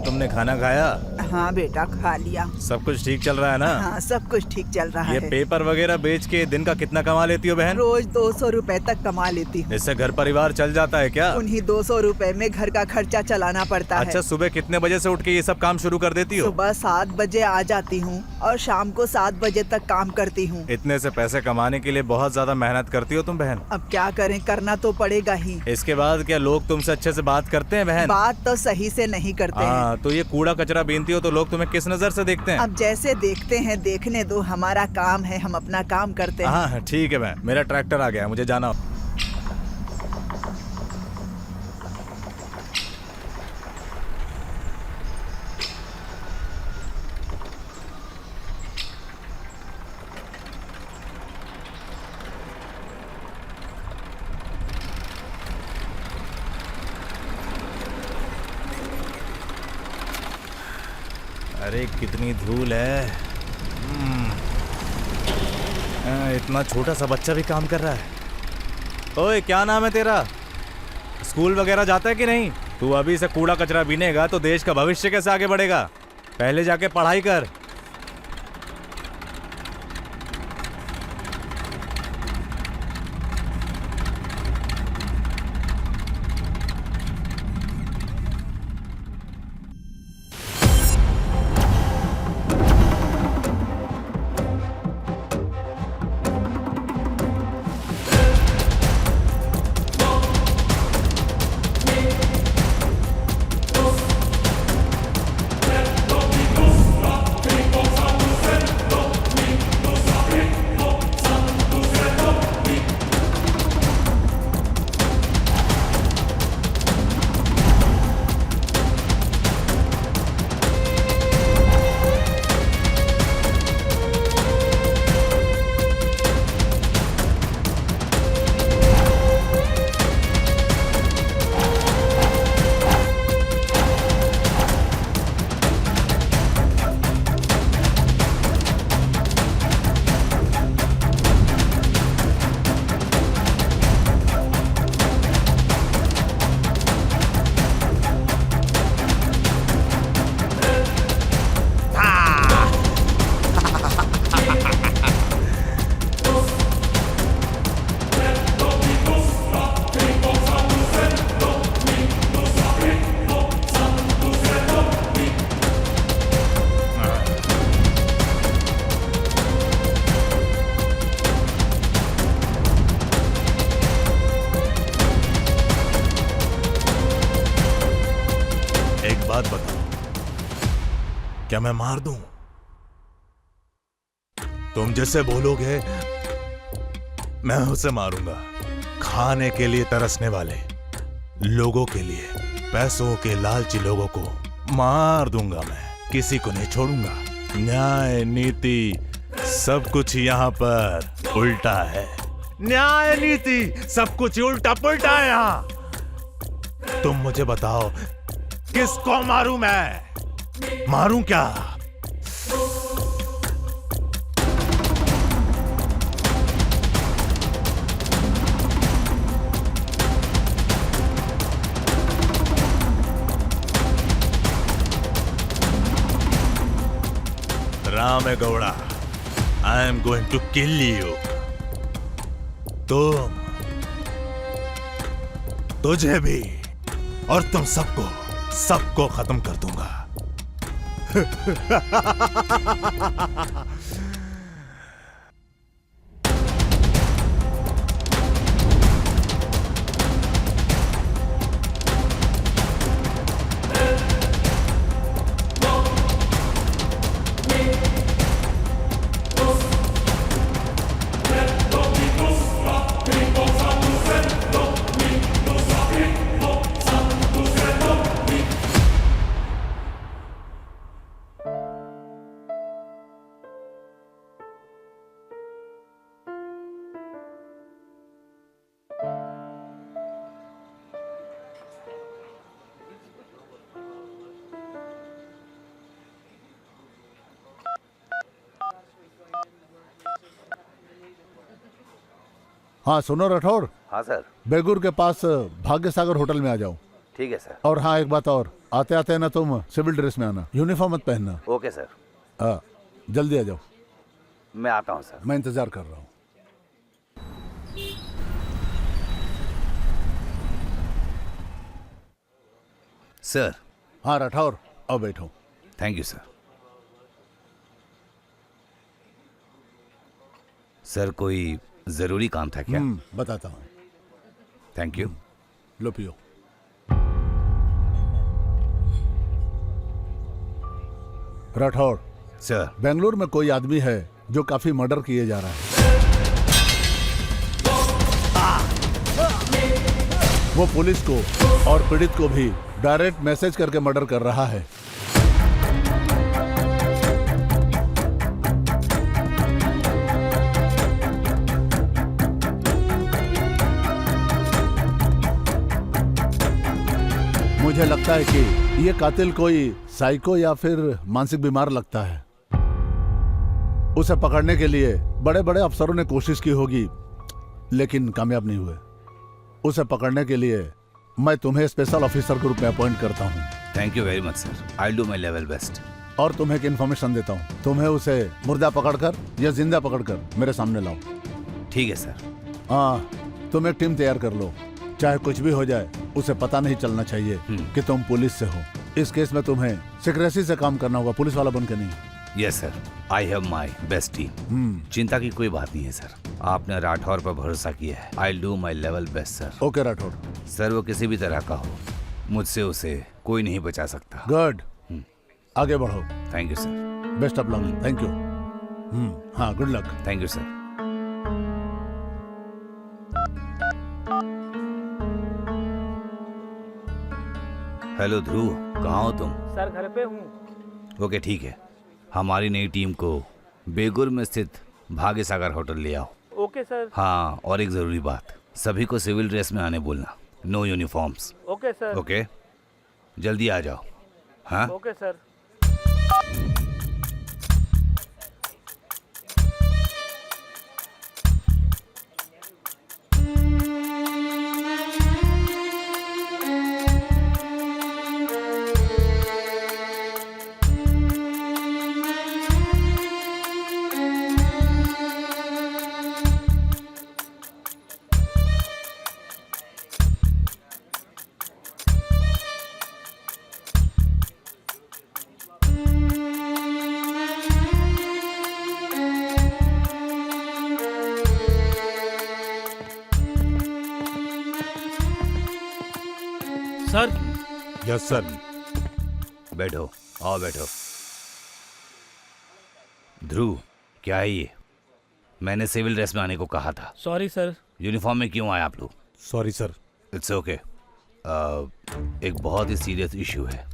तुमने खाना खाया? हाँ बेटा, खा लिया। सब कुछ ठीक चल रहा है ना? हाँ, सब कुछ ठीक चल रहा ये है। पेपर वगैरह बेच के दिन का कितना कमा लेती हो बहन? रोज 200 रुपए तक कमा लेती हूँ। इससे घर परिवार चल जाता है क्या? उन्हीं 200 रुपए में घर का खर्चा चलाना पड़ता है। अच्छा, सुबह कितने बजे से उठ के ये सब काम शुरू कर देती हो? सुबह 7 बजे आ जाती हूँ और शाम को 7 बजे तक काम करती हूँ। इतने से पैसे कमाने के लिए बहुत ज्यादा मेहनत करती हो तुम बहन। अब क्या करें, करना तो पड़ेगा ही। इसके बाद क्या लोग तुमसे अच्छे से बात करते हैं बहन? बात तो सही से नहीं करते हैं। हाँ, तो ये कूड़ा कचरा बीनती हो तो लोग तुम्हें किस नजर से देखते हैं? अब जैसे देखते हैं देखने दो, हमारा काम है, हम अपना काम करते हैं। हाँ ठीक है बहन, मेरा ट्रैक्टर आ गया, मुझे जाना हो। अरे कितनी धूल है। इतना छोटा सा बच्चा भी काम कर रहा है। ओए, क्या नाम है तेरा? स्कूल वगैरह जाता है कि नहीं? तू अभी से कूड़ा कचरा बीनेगा तो देश का भविष्य कैसे आगे बढ़ेगा? पहले जाके पढ़ाई कर। बात बताओ, क्या मैं मार दूं? तुम जैसे बोलोगे मैं उसे मारूंगा। खाने के लिए तरसने वाले लोगों के लिए, पैसों के लालची लोगों को मार दूंगा मैं, किसी को नहीं छोड़ूंगा। न्याय नीति सब कुछ यहाँ पर उल्टा है। न्याय नीति सब कुछ उल्टा पुल्टा है यहाँ। तुम मुझे बताओ किसको मारूं मैं? मारूं क्या? रामेगौड़ा, I am going to kill you. तुझे भी और तुम सबको खत्म कर दूंगा। हाँ सुनो राठौर। हाँ सर। बेगूर के पास भाग्य सागर होटल में आ जाओ। ठीक है सर। और हाँ, एक बात और, आते आते ना तुम सिविल ड्रेस में आना, यूनिफॉर्म मत पहनना। Okay sir. हाँ, जल्दी आ जाओ, मैं आता हूँ सर। मैं इंतजार कर रहा हूँ। सर। हाँ राठौर, आओ बैठो। Thank you sir. सर कोई जरूरी काम था क्या? बताता हूँ। Thank you. लो पियो। राठौर, सर। बेंगलुरु में कोई आदमी है जो काफी मर्डर किए जा रहा है। वो पुलिस को और पीड़ित को भी डायरेक्ट मैसेज करके मर्डर कर रहा है। मुझे लगता है कि ये कातिल कोई साइको या फिर मानसिक बीमार लगता है। उसे पकड़ने के लिए बड़े बड़े अफसरों ने कोशिश की होगी, लेकिन कामयाब नहीं हुए। उसे पकड़ने के लिए मैं तुम्हें स्पेशल ऑफिसर के रूप में अपॉइंट करता हूँ। Thank you very much sir, I do my level best. और तुम्हें एक इन्फॉर्मेशन देता हूँ, तुम्हें उसे मुर्दा पकड़कर या जिंदा पकड़कर मेरे सामने लाओ। ठीक है सर। हाँ, तुम एक टीम तैयार कर लो, चाहे कुछ भी हो जाए उसे पता नहीं चलना चाहिए कि तुम पुलिस से हो। इस केस में तुम्हें सिक्रेसी से काम करना होगा, पुलिस वाला बनकर नहीं। Yes sir, I have my best team. चिंता की कोई बात नहीं है सर, आपने राठौर पर भरोसा किया है। I do my level best sir. Okay Rathore. Sir वो किसी भी तरह का हो, मुझसे उसे कोई नहीं बचा सकता। गुड, आगे बढ़ो। Thank you sir. Best of luck. Thank you. हाँ, good luck. Thank you sir. Hello Dhruv, कहाँ हो तुम? सर घर पे हूँ। ओके ठीक है, हमारी नई टीम को बेगुर में स्थित भाग्य सागर होटल ले आओ। Okay sir. हाँ, और एक जरूरी बात, सभी को सिविल ड्रेस में आने बोलना, no uniforms. Okay sir. Okay, जल्दी आ जाओ। हाँ okay sir. Sir. Yes sir. बैठो, आओ बैठो। ध्रुव, क्या है ये? मैंने सिविल ड्रेस में आने को कहा था। Sorry sir. यूनिफॉर्म में क्यों आए आप लोग? Sorry sir. It's okay. एक बहुत ही सीरियस इशू है।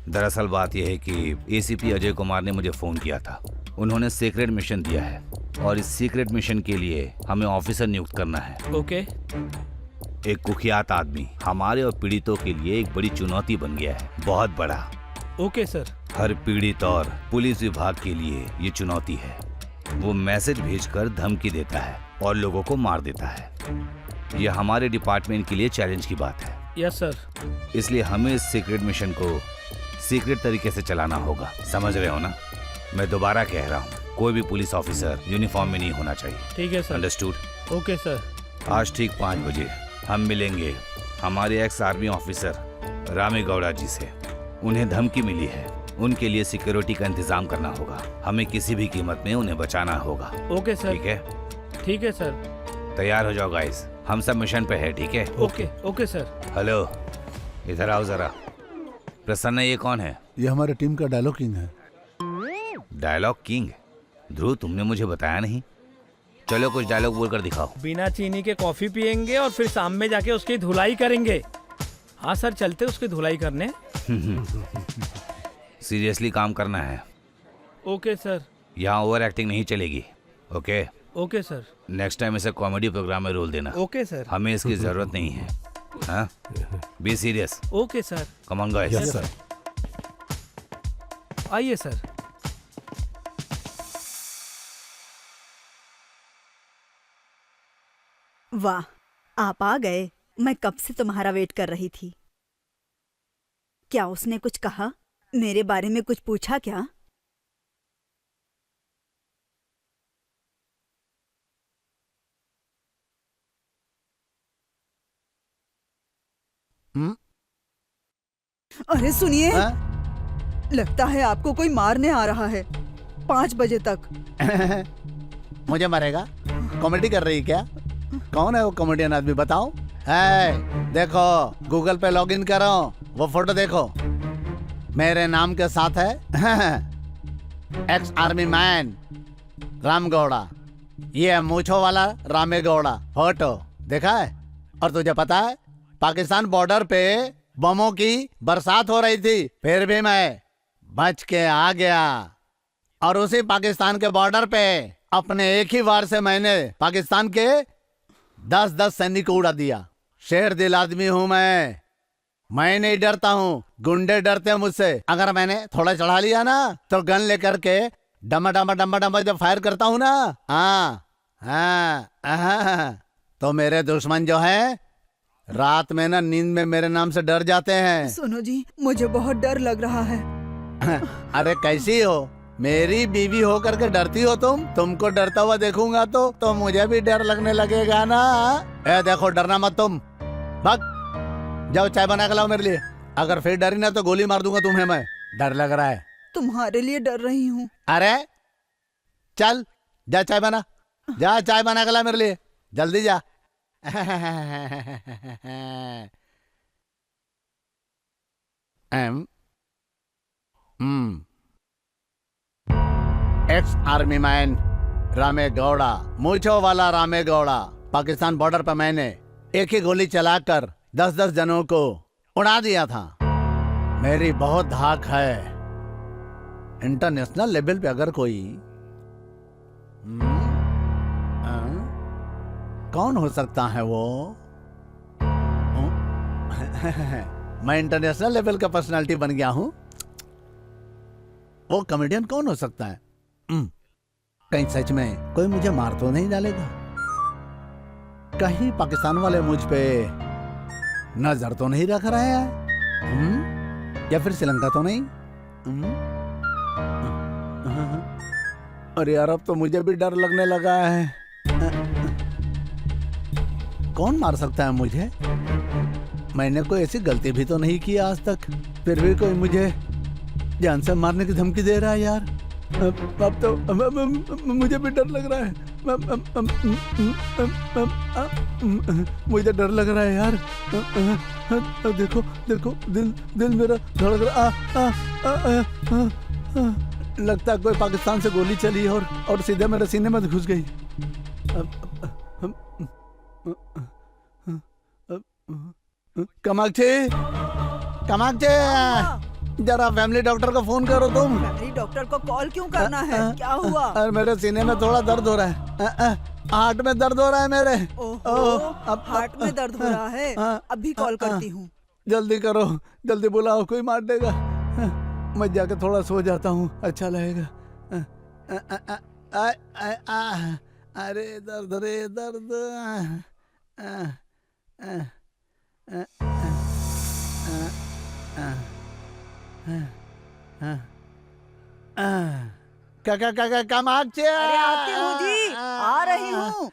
दरअसल बात यह है कि एसीपी अजय कुमार ने मुझे फ़ोन किया था। उन्होंने सीक्रेट मिशन दिया है और इस सीक्रेट मिशन के लिए हमें ऑफिसर नियुक्त करना है। ओके। एक कुख्यात आदमी हमारे और पीड़ितों के लिए एक बड़ी चुनौती बन गया है, बहुत बड़ा। Okay sir. हर पीड़ित और पुलिस विभाग के लिए ये चुनौती है। वो मैसेज भेजकर धमकी देता है और लोगों को मार देता है। ये हमारे डिपार्टमेंट के लिए चैलेंज की बात है। Yes sir. इसलिए हमें इस सीक्रेट मिशन को सीक्रेट तरीके से चलाना होगा, समझ रहे हो ना? मैं दोबारा कह रहा हूँ, कोई भी पुलिस ऑफिसर यूनिफॉर्म में नहीं होना चाहिए। ठीक है सर। अंडरस्टूड? Okay sir. आज ठीक 5 बजे हम मिलेंगे हमारे एक्स आर्मी ऑफिसर रामे गौड़ा जी से। उन्हें धमकी मिली है, उनके लिए सिक्योरिटी का इंतजाम करना होगा। हमें किसी भी कीमत में उन्हें बचाना होगा। Okay sir. ठीक है? ठीक है सर। तैयार हो जाओ गाइस, हम सब मिशन पे है। ठीक है? ओके। Okay sir. हेलो, इधर आओ जरा। प्रसन्न, ये कौन है? ये हमारे टीम का डायलॉग किंग है। Dialogue king? ध्रुव, तुमने मुझे बताया नहीं। चलो कुछ डायलॉग बोलकर दिखाओ। बिना चीनी के कॉफी पियेंगे और फिर शाम में जाके उसकी धुलाई करेंगे। हाँ सर, चलते उसकी धुलाई करने। सीरियसली काम करना है। Okay sir. यहाँ ओवर एक्टिंग नहीं चलेगी। Okay? Okay sir. Next time इसे कॉमेडी प्रोग्राम में रोल देना। Okay sir. हमें इसकी जरूरत नहीं है। हाँ? Be serious. Okay sir. Come on guys. Yes sir. आइए सर। वाह, आप आ गए। मैं कब से तुम्हारा वेट कर रही थी। क्या उसने कुछ कहा? मेरे बारे में कुछ पूछा क्या? हम्म? अरे सुनिए, हाँ? लगता है आपको कोई मारने आ रहा है 5 बजे तक। मुझे मारेगा? कॉमेडी कर रही क्या? कौन है वो कॉमेडियन आदमी बताओ? है देखो, गूगल पे लॉगिन करो, वो फोटो देखो, मेरे नाम के साथ है ex army man Ram Gowda. ये है मूछों वाला रामे गौड़ा, फोटो देखा है? और तुझे पता है पाकिस्तान बॉर्डर पे बमों की बरसात हो रही थी, फिर भी मैं बच के आ गया। और उसी पाकिस्तान के बॉर्डर पे अपने एक ही वार से मैंने पाकिस्तान के 10-10 सैनिक को उड़ा दिया। शेर दिल आदमी हूं मैं नहीं डरता हूँ, गुंडे डरते हैं मुझसे। अगर मैंने थोड़ा चढ़ा लिया ना तो गन लेकर के डमा डमा डमा डमा जब फायर करता हूँ ना, तो मेरे दुश्मन जो है रात में ना नींद में मेरे नाम से डर जाते हैं। सुनो जी, मुझे बहुत डर लग रहा है। अरे कैसी हो? मेरी बीवी होकर के डरती हो तुम? तुमको डरता हुआ देखूंगा तो मुझे भी डर लगने लगेगा ना। ए देखो, डरना मत तुम, भाग जाओ, चाय बना के लाओ मेरे लिए। अगर फिर डरी ना तो गोली मार दूंगा तुम्हें मैं। डर लग रहा है? तुम्हारे लिए डर रही हूँ। अरे चल जा, चाय बना, जा चाय बना के ला मेरे लिए, जल्दी जा। एक्स आर्मी मैन रामे गौड़ा, मूछों वाला रामे गौड़ा। पाकिस्तान बॉर्डर पर मैंने एक ही गोली चलाकर 10-10 जनों को उड़ा दिया था। मेरी बहुत धाक है। इंटरनेशनल लेवल पे अगर कोई कौन हो सकता है वो? मैं इंटरनेशनल लेवल का पर्सनालिटी बन गया हूं। वो कॉमेडियन कौन हो सकता है? कहीं सच में कोई मुझे मार तो नहीं डालेगा? कहीं पाकिस्तान वाले मुझ पे नजर तो नहीं रख रहे हैं? या फिर श्रीलंका तो नहीं? अरे यार, अब तो मुझे भी डर लगने लगा है। कौन मार सकता है मुझे? मैंने कोई ऐसी गलती भी तो नहीं की आज तक, फिर भी कोई मुझे जान से मारने की धमकी दे रहा है यार। अब तो मुझे भी डर लग रहा है। मुझे डर लग रहा है यार। देखो देखो, दिल मेरा धड़क रहा। लगता है कोई पाकिस्तान से गोली चली और सीधे मेरे सीने में घुस गई। कामाक्षी, जरा फैमिली डॉक्टर को फोन करो तुम। फैमिली डॉक्टर को कॉल क्यों करना है? क्या हुआ? अरे मेरे सीने में थोड़ा दर्द हो रहा है। हार्ट में दर्द हो रहा है मेरे। अब हार्ट में दर्द हो रहा है। अभी कॉल करती हूँ। जल्दी करो, जल्दी बुलाओ, कोई मार देगा। मैं जाके थोड़ा सो जाता हूँ, अच्छा लगेगा। अरे दर्द रे दर्द। कामाक्षी, अरे आती हूँ जी, आ रही हूँ।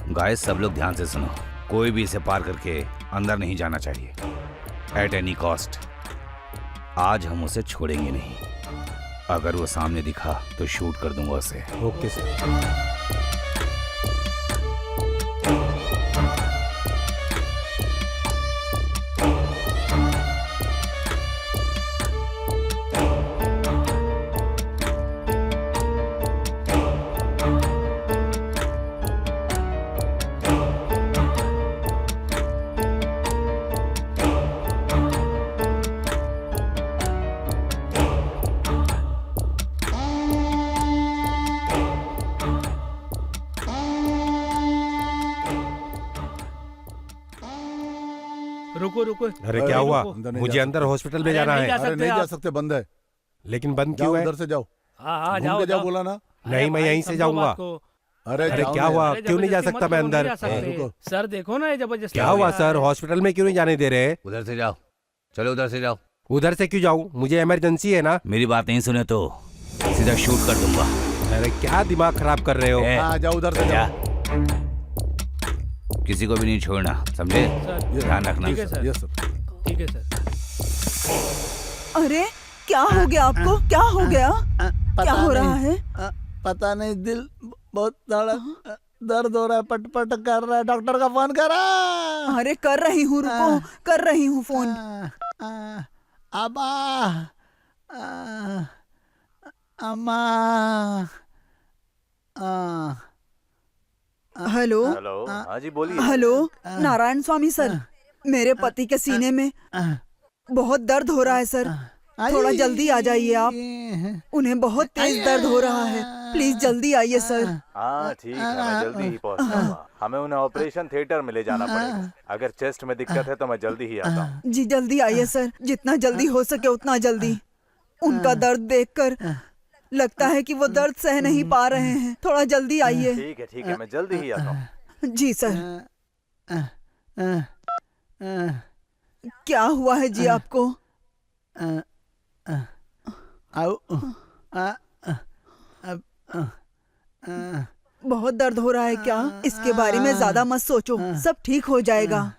गाइस, सब लोग ध्यान से सुनो। कोई भी इसे पार करके अंदर नहीं जाना चाहिए, एट एनी कॉस्ट। आज हम उसे छोड़ेंगे नहीं। अगर वो सामने दिखा तो शूट कर दूंगा उसे। Okay sir. रुको। अरे क्या हुआ? अंदर नहीं मुझे जा अंदर हॉस्पिटल में अरे जाना नहीं है। जा अरे नहीं सकते जा आप। सकते, बंद है। लेकिन बंद जाओ क्यों है? उधर से जाओ, हाँ घूम जाओ के जाओ जाओ। बोला ना। अरे नहीं, मैं भाई, यहीं से समझो जाऊंगा। बात को। अरे अरे जाओ क्या ना। हुआ? अरे क्यों नहीं जा जबरदस्ती सकता मत मैं करो, नहीं अंदर? जा सकते। रुको। सर देखो ना, ये जबरदस्ती क्या हुआ कर सर? रहा है। हॉस्पिटल में क्यों नहीं जाने दे रहे? उधर से जाओ, चलो उधर से जाओ। उधर से क्यों जाऊं? मुझे इमरजेंसी है ना। मेरी बात नहीं सुने तो सीधा शूट कर दूंगा। अरे क्या दिमाग खराब कर रहे हो? ए, हाँ जाओ उधर से जा। जाओ। किसी को भी नहीं छोड़ना, समझे? सर ध्यान रखना। ठीक है सर। Yes sir. ठीक है सर। अरे क्या हो गया आपको? क्या हो गया? क्या हो रहा है? पता नहीं, दिल बहुत दर्द हो रहा है, पट कर रहा है। डॉक्टर का फोन करा। अरे कर रही हूँ, रुको, कर रही हूँ फोन। अबा, अम्मा। हेलो हाँ जी बोलिए। हेलो, नारायण स्वामी सर, मेरे पति के सीने में बहुत दर्द हो रहा है सर, थोड़ा जल्दी आ जाइए आप। उन्हें बहुत तेज दर्द हो रहा है, प्लीज जल्दी आइए सर। हाँ ठीक है, मैं जल्दी ही पहुँचूंगा। हमें उन्हें ऑपरेशन थिएटर में ले जाना पड़ेगा। अगर चेस्ट में दिक्कत है तो मैं जल्दी ही आता हूँ। जी जल्दी आइए सर, जितना जल्दी हो सके उतना जल्दी। उनका दर्द देखकर लगता है कि वो दर्द सह नहीं पा रहे हैं, थोड़ा जल्दी आइए। ठीक है, मैं जल्दी ही आता हूँ। जी सर। क्या हुआ है जी आपको? बहुत दर्द हो रहा है क्या? इसके बारे में ज्यादा मत सोचो, सब ठीक हो जाएगा।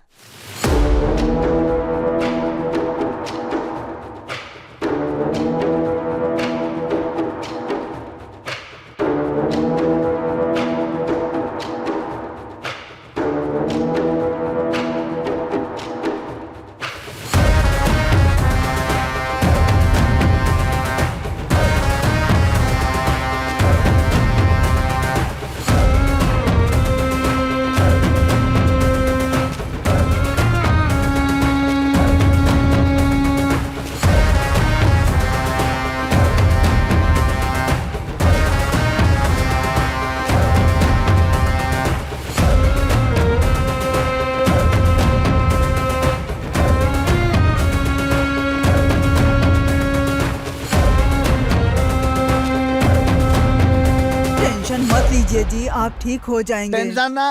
टेंशन मत लीजिए जी, आप ठीक हो जाएंगे। टेंशन ना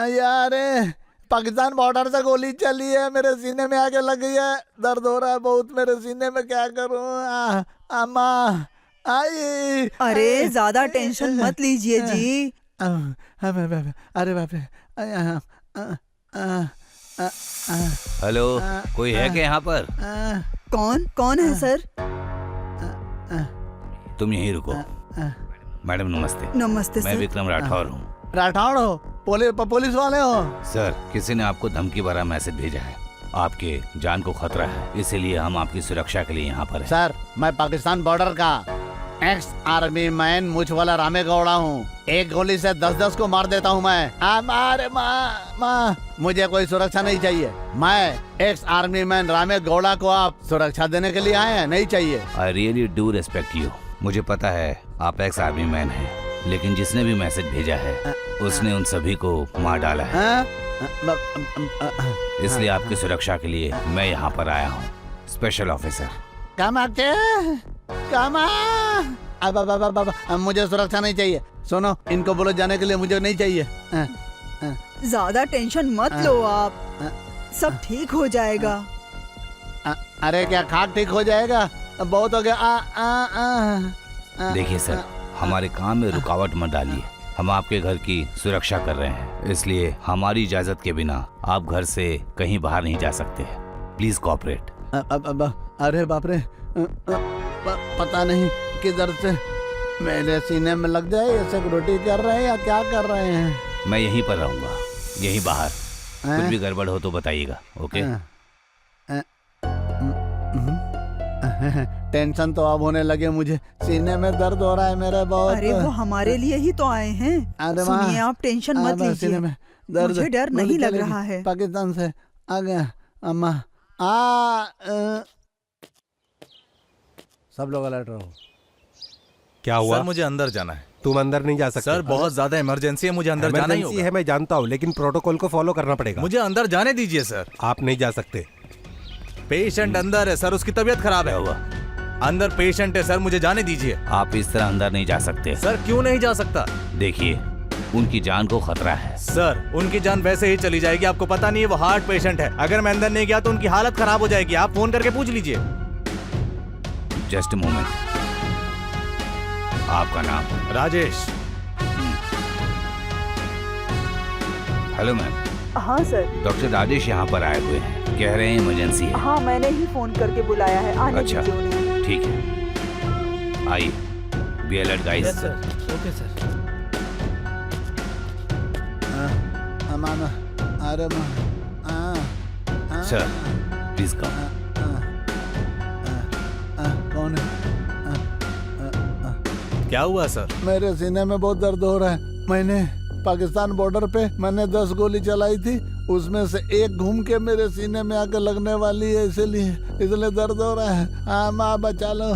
यार, पाकिस्तान बॉर्डर से गोली चली है, मेरे सीने में आके लग गई है। दर्द हो रहा है बहुत मेरे सीने में, क्या करूं? अम्मा आई। अरे ज्यादा टेंशन मत लीजिए जी। अरे बाप रे। हेलो, कोई है क्या यहाँ पर? कौन कौन है सर? तुम यहीं रुको। मैडम नमस्ते। नमस्ते मैं सर। विक्रम राठौर हूँ। राठौड़ हो? पुलिस वाले हो? सर, किसी ने आपको धमकी भरा मैसेज भेजा है। आपके जान को खतरा है, इसीलिए हम आपकी सुरक्षा के लिए यहाँ पर हैं। सर, मैं पाकिस्तान बॉर्डर का एक्स आर्मी मैन मुझवाला रामेगौड़ा हूँ। एक गोली से 10-10 को मार देता हूँ मैं। अरे माँ, मुझे कोई सुरक्षा नहीं चाहिए। मैं एक्स आर्मी मैन रामेगौड़ा को आप सुरक्षा देने के लिए आए हैं, नहीं चाहिए। I really do respect you. मुझे पता है आप एक्स आर्मी मैन हैं, लेकिन जिसने भी मैसेज भेजा है उसने उन सभी को मार डाला है। इसलिए आपकी सुरक्षा के लिए मैं यहाँ पर आया हूँ, स्पेशल ऑफिसर। अब मुझे सुरक्षा नहीं चाहिए। सुनो, इनको बोलो जाने के लिए, मुझे नहीं चाहिए। ज्यादा टेंशन मत लो आप, सब ठीक हो जाएगा। अरे क्या खाक ठीक हो जाएगा? बहुत हो गया। देखिए सर, हमारे काम में रुकावट मत डालिए। हम आपके घर की सुरक्षा कर रहे हैं, इसलिए हमारी इजाजत के बिना आप घर से कहीं बाहर नहीं जा सकते। Please cooperate. अरे बाप रे, पता नहीं किधर से मेरे सीने में लग जाए। ये सिक्योरिटी कर रहे हैं या क्या कर रहे हैं? मैं यहीं पर रहूंगा, यहीं बाहर। कुछ भी गड़बड़ हो तो बताइएगा, ओके? टेंशन तो अब होने लगे मुझे, सीने में दर्द हो रहा है मेरे बहुत। अरे वो हमारे लिए ही तो आए हैं। अरे वाह। सुनिए, आप टेंशन मत सीने लीजिए, में दर्द, मुझे डर गोली नहीं लग चलेगी। रहा है। पाकिस्तान से आ गया अम्मा। सब लोग अलर्ट रहो। क्या हुआ? सर मुझे अंदर जाना है। तुम अंदर नहीं जा सकते। सर बहुत ज्यादा इमरजेंसी है, मुझे अंदर जाना ही इमरजेंसी होगा। है, मैं जानता हूँ, लेकिन प्रोटोकॉल को फॉलो करना पड़ेगा। मुझे अंदर जाने दीजिए सर। आप नहीं जा सकते। पेशेंट अंदर है सर, उसकी तबीयत खराब है। हुआ अंदर पेशेंट है सर, मुझे जाने दीजिए। आप इस तरह अंदर नहीं जा सकते। सर क्यों नहीं जा सकता? देखिए, उनकी जान को खतरा है। सर उनकी जान वैसे ही चली जाएगी, आपको पता नहीं है वो हार्ट पेशेंट है। अगर मैं अंदर नहीं गया तो उनकी हालत खराब हो जाएगी, आप फोन करके पूछ लीजिए। जस्ट मोमेंट, आपका नाम? राजेश। हेलो मैम, हाँ सर। डॉक्टर राजेश यहाँ पर आए हुए हैं, कह रहे हैं इमरजेंसी है। हाँ मैंने ही फोन करके बुलाया है, आने अच्छा, दीजिए उन्हें। ठीक है, आइए। Be alert guys. Yes sir, okay sir. Sir please come. कौन है? क्या हुआ सर? मेरे सीने में बहुत दर्द हो रहा है। मैंने पाकिस्तान बॉर्डर पे 10 गोली चलाई थी, उसमें से एक घूम के मेरे सीने में आकर लगने वाली है, इसलिए दर्द हो रहा है। हाँ माँ बचा लो।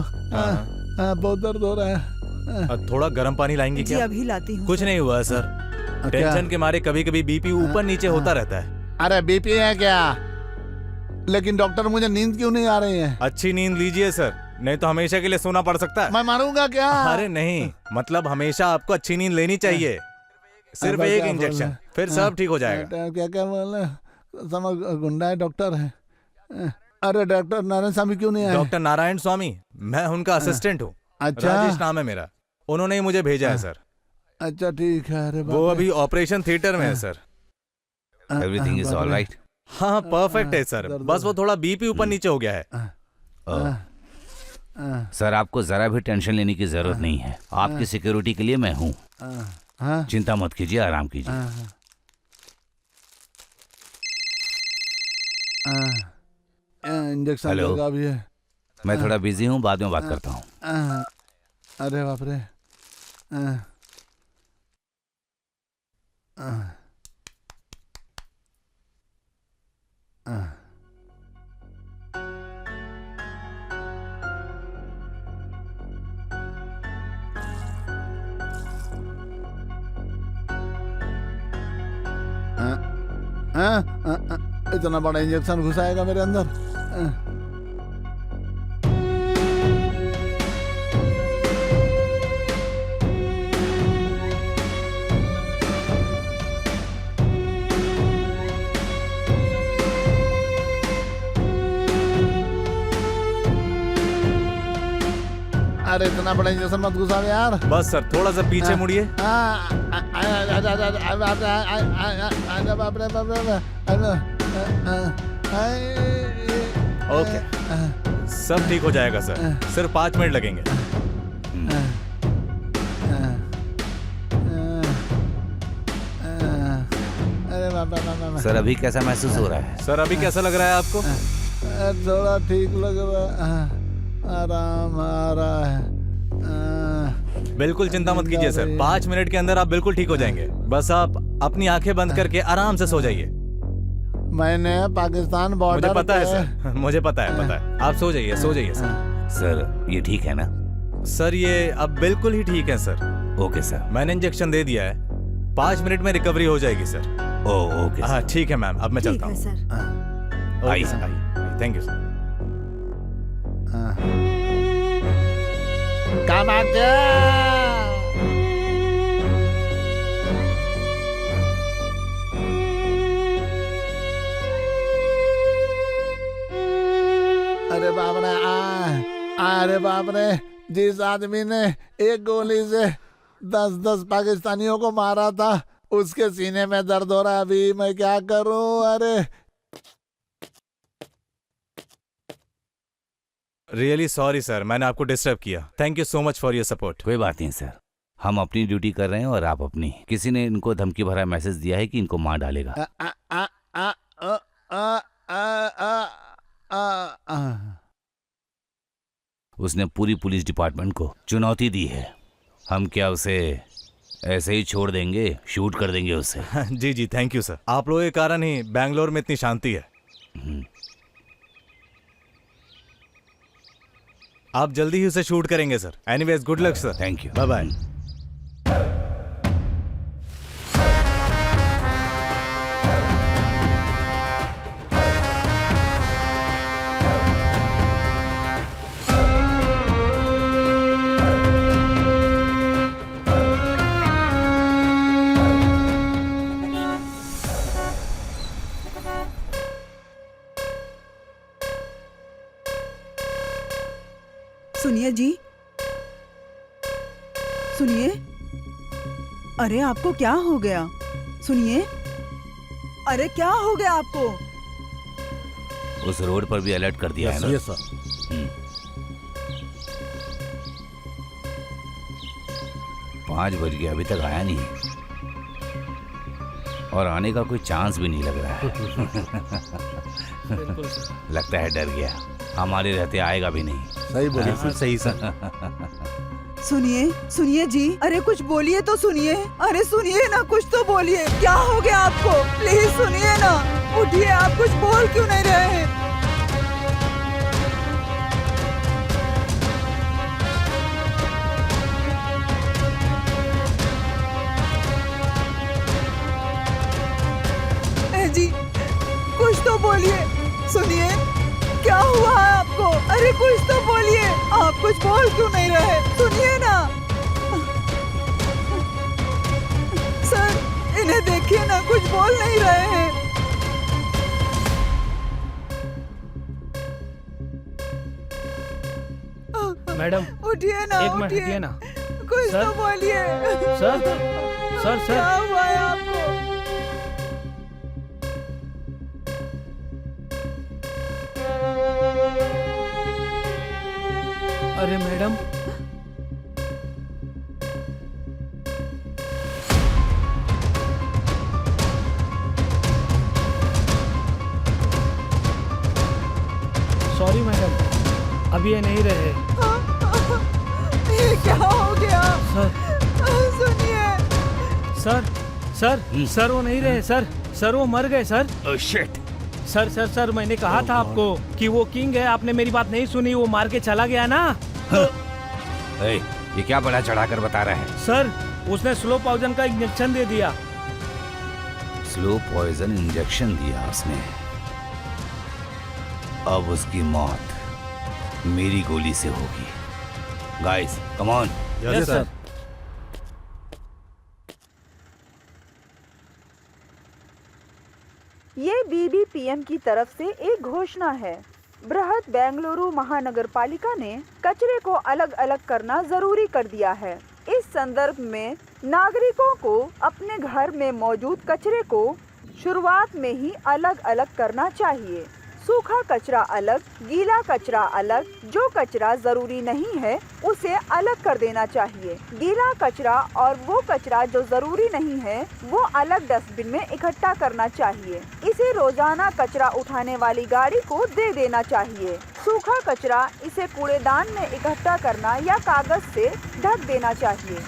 बहुत दर्द हो रहा है। थोड़ा गर्म पानी लाएंगे जी क्या? अभी लाती हूँ। कुछ नहीं हुआ सर, टेंशन के मारे कभी कभी बीपी ऊपर नीचे होता रहता है। अरे बीपी है क्या? लेकिन डॉक्टर मुझे नींद क्यों नहीं आ रही है? अच्छी नींद लीजिए सर, नहीं तो हमेशा के लिए सोना पड़ सकता है। मैं मारूंगा क्या? अरे नहीं, मतलब हमेशा आपको अच्छी नींद लेनी चाहिए। सिर्फ अब एक क्या इंजेक्शन, बोलना? फिर सब ठीक हो जाएगा। क्या क्या बोल रहे? समझ गुंडा है डॉक्टर है। अरे डॉक्टर नारायण स्वामी क्यों नहीं आए? डॉक्टर नारायण स्वामी, मैं उनका असिस्टेंट हूँ। अच्छा। राजेश नाम है मेरा, उन्होंने ही मुझे भेजा है सर। अच्छा ठीक है। अरे वो अभी ऑपरेशन थिएटर में है sir. Everything is all right? हाँ परफेक्ट है सर, बस वो थोड़ा बीपी ऊपर नीचे हो गया है। सर आपको जरा भी टेंशन लेने की जरूरत नहीं है, आपकी सिक्योरिटी के लिए मैं हूँ। चिंता मत कीजिए, आराम कीजिए। Injection hello. लगा भी है। मैं थोड़ा बिजी हूँ, बाद में बात करता हूँ। अरे बाप रे। इतना बड़ा इंजेक्शन घुसाएगा मेरे अंदर? अरे इतना बड़ा इंजेक्शन मत घुसाओ यार। बस सर थोड़ा सा पीछे मुड़िए। ओके, सब ठीक हो जाएगा सर, सिर्फ 5 मिनट लगेंगे। सर अभी कैसा महसूस हो रहा है? सर अभी कैसा लग रहा है आपको? थोड़ा ठीक लग रहा है, आराम आ रहा है। बिल्कुल चिंता मत कीजिए सर, 5 मिनट के अंदर आप बिल्कुल ठीक हो जाएंगे। बस आप अपनी आंखें बंद करके आराम से सो जाइए। मैंने पाकिस्तान बॉर्डर मुझे पता है सर, मुझे पता है। आप सो जाइए, सो जाइए सर। सर ये ठीक है ना? सर ये अब बिल्कुल ही ठीक है सर। Okay sir. मैंने इंजेक्शन दे दिया है, 5 मिनट में रिकवरी हो जाएगी सर। ओके हाँ ठीक है मैम, अब मैं चलता हूँ। सर। आइए सर, आइए। Thank you sir. अरे बाप रे, अरे बाप रे, जिस आदमी ने एक गोली से 10 पाकिस्तानियों को मारा था, उसके सीने में दर्द हो रहा है। अभी मैं क्या करूं? अरे रियली सॉरी सर, मैंने आपको डिस्टर्ब किया। Thank you so much for your support. कोई बात नहीं सर, हम अपनी ड्यूटी कर रहे हैं और आप अपनी। किसी ने इनको धमकी भरा मैसेज दिया है कि इनको मार डालेगा। उसने पूरी पुलिस डिपार्टमेंट को चुनौती दी है। हम क्या उसे ऐसे ही छोड़ देंगे? शूट कर देंगे उसे। जी जी थैंक यू सर, आप लोगों के कारण ही बैंगलोर में इतनी शांति है। आप जल्दी ही उसे शूट करेंगे sir. Anyways good luck sir. Thank you, bye bye. सुनिए जी, सुनिए। अरे आपको क्या हो गया? सुनिए, अरे क्या हो गया आपको? उस रोड पर भी अलर्ट कर दिया है ना? ये सर। 5 बज गए, अभी तक आया नहीं और आने का कोई चांस भी नहीं लग रहा है। बिल्कुल सर। लगता है डर गया, हमारे रहते आएगा भी नहीं। सही बोले। बिल्कुल सही सर। सुनिए, सुनिए जी, अरे कुछ बोलिए तो सुनिए। अरे सुनिए ना, कुछ तो बोलिए। क्या हो गया आपको? प्लीज सुनिए ना, उठिए। आप कुछ बोल क्यों नहीं रहे हैं? जी कुछ तो बोलिए। सुनिए, क्या हुआ है आपको? अरे कुछ तो बोलिए। आप कुछ बोल क्यों नहीं रहे? सुनिए ना सर, इन्हें देखिए ना, कुछ बोल नहीं रहे हैं। मैडम उठिए ना, एक मिनट उठिए हटिए ना। कुछ सर? तो बोलिए। सर सर क्या सर हुआ है आपको? अरे मैडम, सॉरी मैडम, अभी ये नहीं रहे। ये क्या हो गया? सर सुनिए। सर सर सर वो नहीं रहे सर। सर वो मर गए sir. Oh shit. Sir sir sir मैंने कहा था आपको कि वो किंग है, आपने मेरी बात नहीं सुनी, वो मार के चला गया ना। ए, ये क्या बड़ा चढ़ाकर बता रहा है? सर उसने स्लो पॉइजन का इंजेक्शन दे दिया। स्लो पॉइजन इंजेक्शन दिया उसने। अब उसकी मौत मेरी गोली से होगी। Guys come on. Yes sir. ये बीबीपीएम की तरफ से एक घोषणा है। बृहद बेंगलुरु महानगर पालिका ने कचरे को अलग अलग करना जरूरी कर दिया है। इस संदर्भ में नागरिकों को अपने घर में मौजूद कचरे को शुरुआत में ही अलग अलग करना चाहिए। सूखा कचरा अलग, गीला कचरा अलग। जो कचरा जरूरी नहीं है उसे अलग कर देना चाहिए। गीला कचरा और वो कचरा जो जरूरी नहीं है वो अलग डस्टबिन में इकट्ठा करना चाहिए। इसे रोजाना कचरा उठाने वाली गाड़ी को दे देना चाहिए। सूखा कचरा इसे कूड़ेदान में इकट्ठा करना या कागज से ढक देना चाहिए।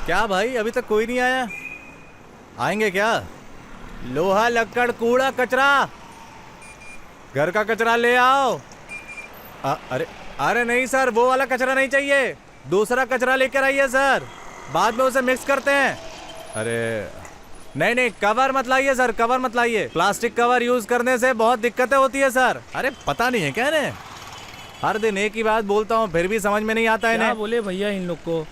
क्या भाई, अभी तक कोई नहीं आया? आएंगे क्या? लोहा लक्कड़ कूड़ा कचरा, घर का कचरा ले आओ। अरे अरे नहीं सर, वो वाला कचरा नहीं चाहिए, दूसरा कचरा लेकर आइए सर, बाद में उसे मिक्स करते हैं। अरे नहीं नहीं, कवर मत लाइए सर, कवर मत लाइए। प्लास्टिक कवर यूज करने से बहुत दिक्कतें होती है सर। अरे पता नहीं है क्या इन्हें? हर दिन एक ही बात बोलता हूँ फिर भी समझ में नहीं आता है क्या इन्हें। बोले भैया इन लोग को?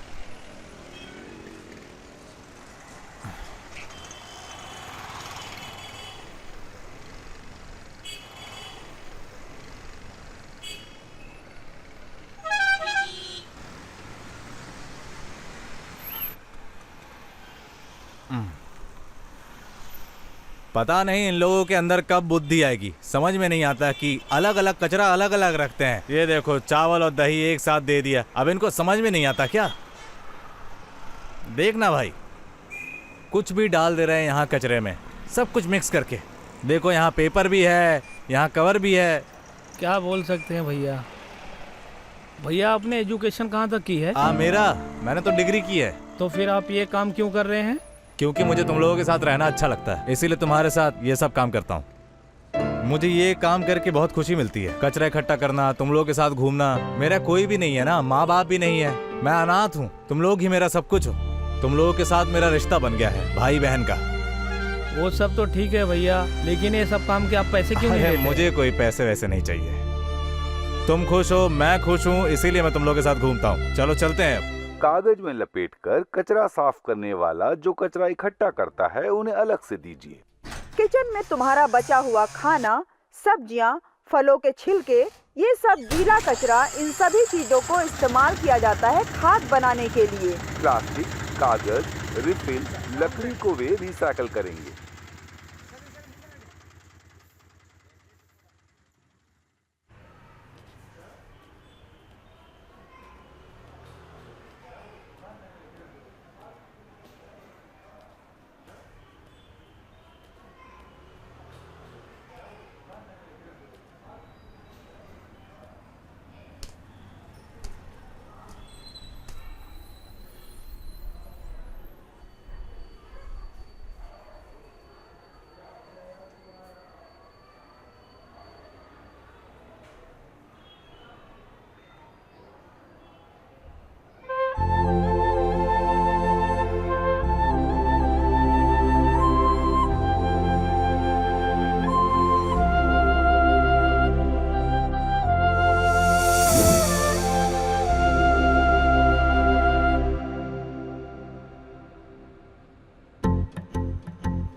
पता नहीं इन लोगों के अंदर कब बुद्धि आएगी, समझ में नहीं आता कि अलग अलग कचरा अलग अलग रखते हैं। ये देखो चावल और दही एक साथ दे दिया, अब इनको समझ में नहीं आता क्या? देखना भाई, कुछ भी डाल दे रहे हैं यहाँ कचरे में, सब कुछ मिक्स करके। देखो यहाँ पेपर भी है, यहाँ कवर भी है। क्या बोल सकते हैं भैया? भैया आपने एजुकेशन कहाँ तक की है? मैंने तो डिग्री की है। तो फिर आप ये काम क्यों कर रहे हैं? क्योंकि मुझे तुम लोगों के साथ रहना अच्छा लगता है, इसीलिए तुम्हारे साथ ये सब काम करता हूँ। मुझे ये काम करके बहुत खुशी मिलती है। कचरा इकट्ठा करना, तुम लोगों के साथ घूमना। मेरा कोई भी नहीं है ना, माँ बाप भी नहीं है, मैं अनाथ हूँ। तुम लोग ही मेरा सब कुछ हो। तुम लोगों के साथ मेरा रिश्ता बन गया है, भाई बहन का। वो सब तो ठीक है भैया, लेकिन ये सब काम के आप पैसे क्यों नहीं अरे देते? मुझे कोई पैसे वैसे नहीं चाहिए। तुम खुश हो, मैं खुश हूँ, इसीलिए मैं तुम लोगों के साथ घूमता हूँ। चलो चलते हैं अब। कागज में लपेटकर कचरा साफ करने वाला जो कचरा इकट्ठा करता है उन्हें अलग से दीजिए। किचन में तुम्हारा बचा हुआ खाना, सब्जियां, फलों के छिलके, ये सब गीला कचरा, इन सभी चीजों को इस्तेमाल किया जाता है खाद बनाने के लिए। प्लास्टिक, कागज, रिफिल, लकड़ी को वे रिसाइकल करेंगे।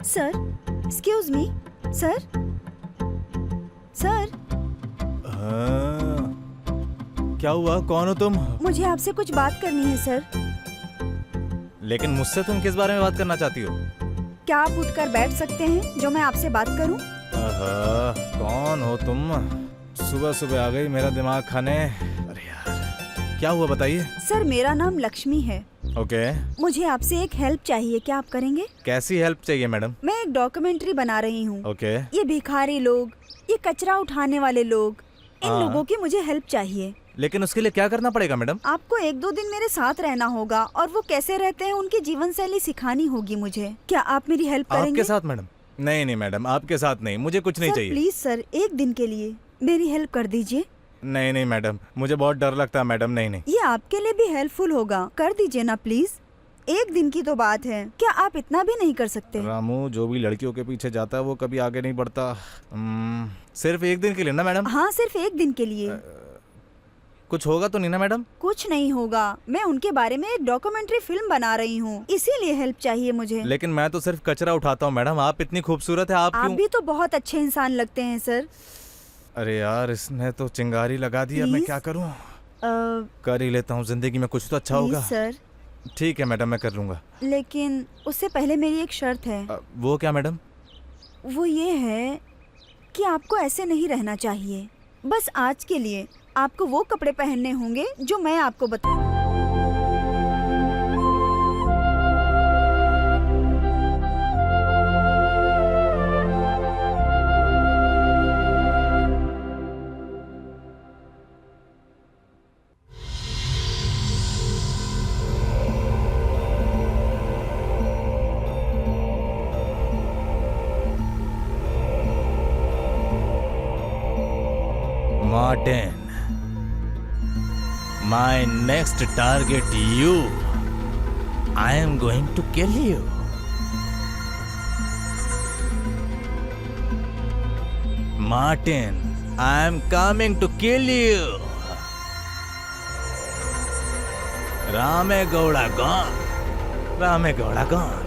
Sir, excuse me, sir, sir, क्या हुआ? कौन हो तुम? मुझे आपसे कुछ बात करनी है सर। लेकिन मुझसे तुम किस बारे में बात करना चाहती हो? क्या आप उठकर बैठ सकते हैं जो मैं आपसे बात करूं? कौन हो तुम? सुबह सुबह आ गई मेरा दिमाग खाने। अरे यार, क्या हुआ बताइए। सर, मेरा नाम लक्ष्मी है। ओके। मुझे आपसे एक हेल्प चाहिए, क्या आप करेंगे? कैसी हेल्प चाहिए मैडम? मैं एक डॉक्यूमेंट्री बना रही हूँ। ओके। ये भिखारी लोग, ये कचरा उठाने वाले लोग, इन हाँ। लोगों की मुझे हेल्प चाहिए। लेकिन उसके लिए क्या करना पड़ेगा मैडम? आपको 1-2 दिन मेरे साथ रहना होगा और वो कैसे रहते हैं उनकी जीवन शैली सिखानी होगी मुझे। क्या आप मेरी हेल्प करेंगे? आपके साथ मैडम? नहीं नहीं मैडम, आपके साथ नहीं, मुझे कुछ नहीं सर, चाहिए। प्लीज सर, एक दिन के लिए मेरी हेल्प कर दीजिए। नहीं नहीं मैडम, मुझे बहुत डर लगता है मैडम। नहीं नहीं। ये आपके लिए भी हेल्पफुल होगा, कर दीजिए ना प्लीज। एक दिन की तो बात है, क्या आप इतना भी नहीं कर सकते? रामू, जो भी लड़कियों के पीछे जाता है वो कभी आगे नहीं बढ़ता। सिर्फ एक दिन के लिए ना मैडम? हाँ, सिर्फ एक दिन के लिए। कुछ होगा तो नहीं ना मैडम? कुछ नहीं होगा, मैं उनके बारे में एक डॉक्यूमेंट्री फिल्म बना रही हूँ, इसीलिए हेल्प चाहिए मुझे। लेकिन मैं तो सिर्फ कचरा उठाता हूँ मैडम, आप इतनी खूबसूरत है, आप आप क्यों? भी तो बहुत अच्छे इंसान लगते हैं सर। अरे यार, इसने तो चिंगारी लगा दी, अब मैं Please? क्या करूँ? कर ही लेता हूँ, जिंदगी में कुछ तो अच्छा प्लीज होगा। सर, ठीक है मैडम, मैं कर लूंगा। लेकिन उससे पहले मेरी एक शर्त है। वो क्या मैडम? वो ये है कि आपको ऐसे नहीं रहना चाहिए। बस आज के लिए आपको वो कपड़े पहनने होंगे जो मैं आपको बता। Martin, my next target you. I am going to kill you. Martin, I am coming to kill you. Ramegowda gone. Ramegowda gone.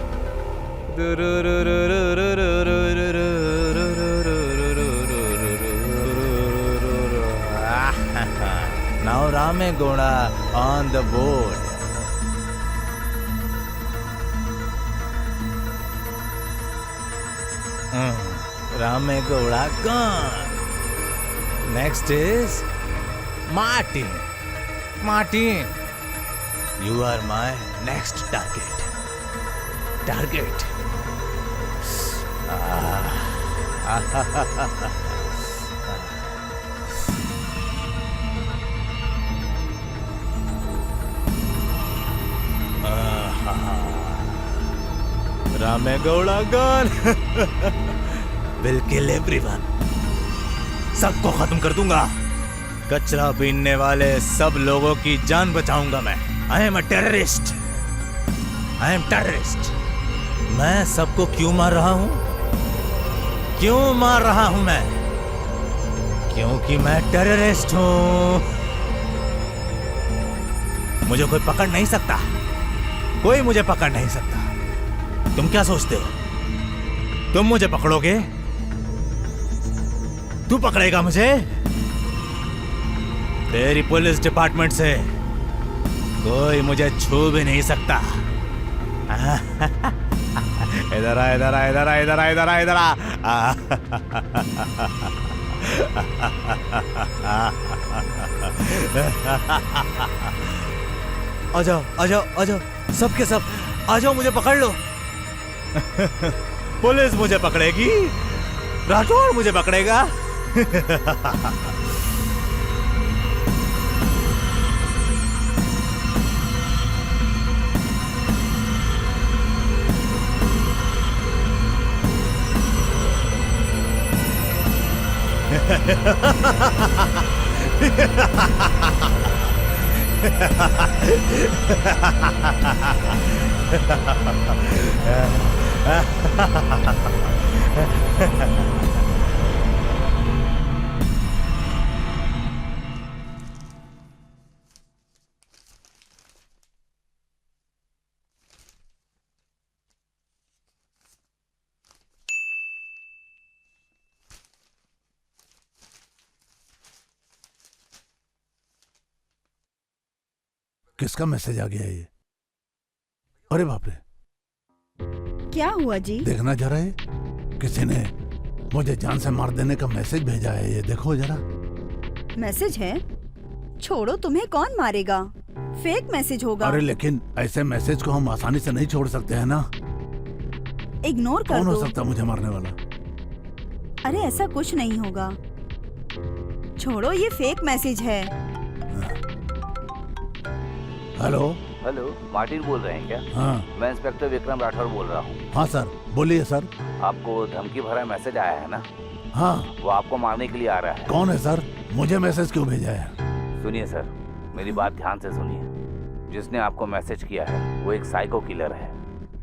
Now Ramegowda on the board. Ramegowda gone. Next is Martin. Martin, you are my next target. Target. Ramegowda gone. Will kill everyone. सबको खत्म कर दूंगा। कचरा बीनने वाले सब लोगों की जान बचाऊंगा मैं। I am a terrorist, I am terrorist. मैं सबको क्यों मार रहा हूं? क्यों मार रहा हूं मैं? क्योंकि मैं टेररिस्ट हूं। मुझे कोई पकड़ नहीं सकता, कोई मुझे पकड़ नहीं सकता। तुम क्या सोचते हो? तुम मुझे पकड़ोगे? तू पकड़ेगा मुझे? तेरी पुलिस डिपार्टमेंट से कोई मुझे छू भी नहीं सकता। इधर आ, इधर आ, इधर आ, इधर आ, इधर आ, इधर आ। आ जाओ, आ जाओ, आ जाओ, सबके सब आ जाओ, मुझे पकड़ लो। पुलिस मुझे पकड़ेगी, राठौड़ मुझे पकड़ेगा। किसका मैसेज आ गया ये? अरे बाप रे, क्या हुआ जी? देखना जरा, ये किसी ने मुझे जान से मार देने का मैसेज भेजा है। ये देखो जरा। मैसेज है? छोड़ो, तुम्हें कौन मारेगा? फेक मैसेज होगा। अरे लेकिन ऐसे मैसेज को हम आसानी से नहीं छोड़ सकते हैं ना। इग्नोर कर कौन दो। हो सकता मुझे मारने वाला? अरे ऐसा कुछ नहीं होगा, छोड़ो, ये फेक मैसेज है। हेलो। हेलो, मार्टिन बोल रहे हैं क्या? हाँ मैं इंस्पेक्टर विक्रम राठौर बोल रहा हूँ। हाँ सर, बोलिए सर। आपको धमकी भरा मैसेज आया है ना? हाँ। वो आपको मारने के लिए आ रहा है। कौन है सर? मुझे मैसेज क्यों भेजा है? सुनिए सर, मेरी बात ध्यान से सुनिए। जिसने आपको मैसेज किया है वो एक साइको किलर है।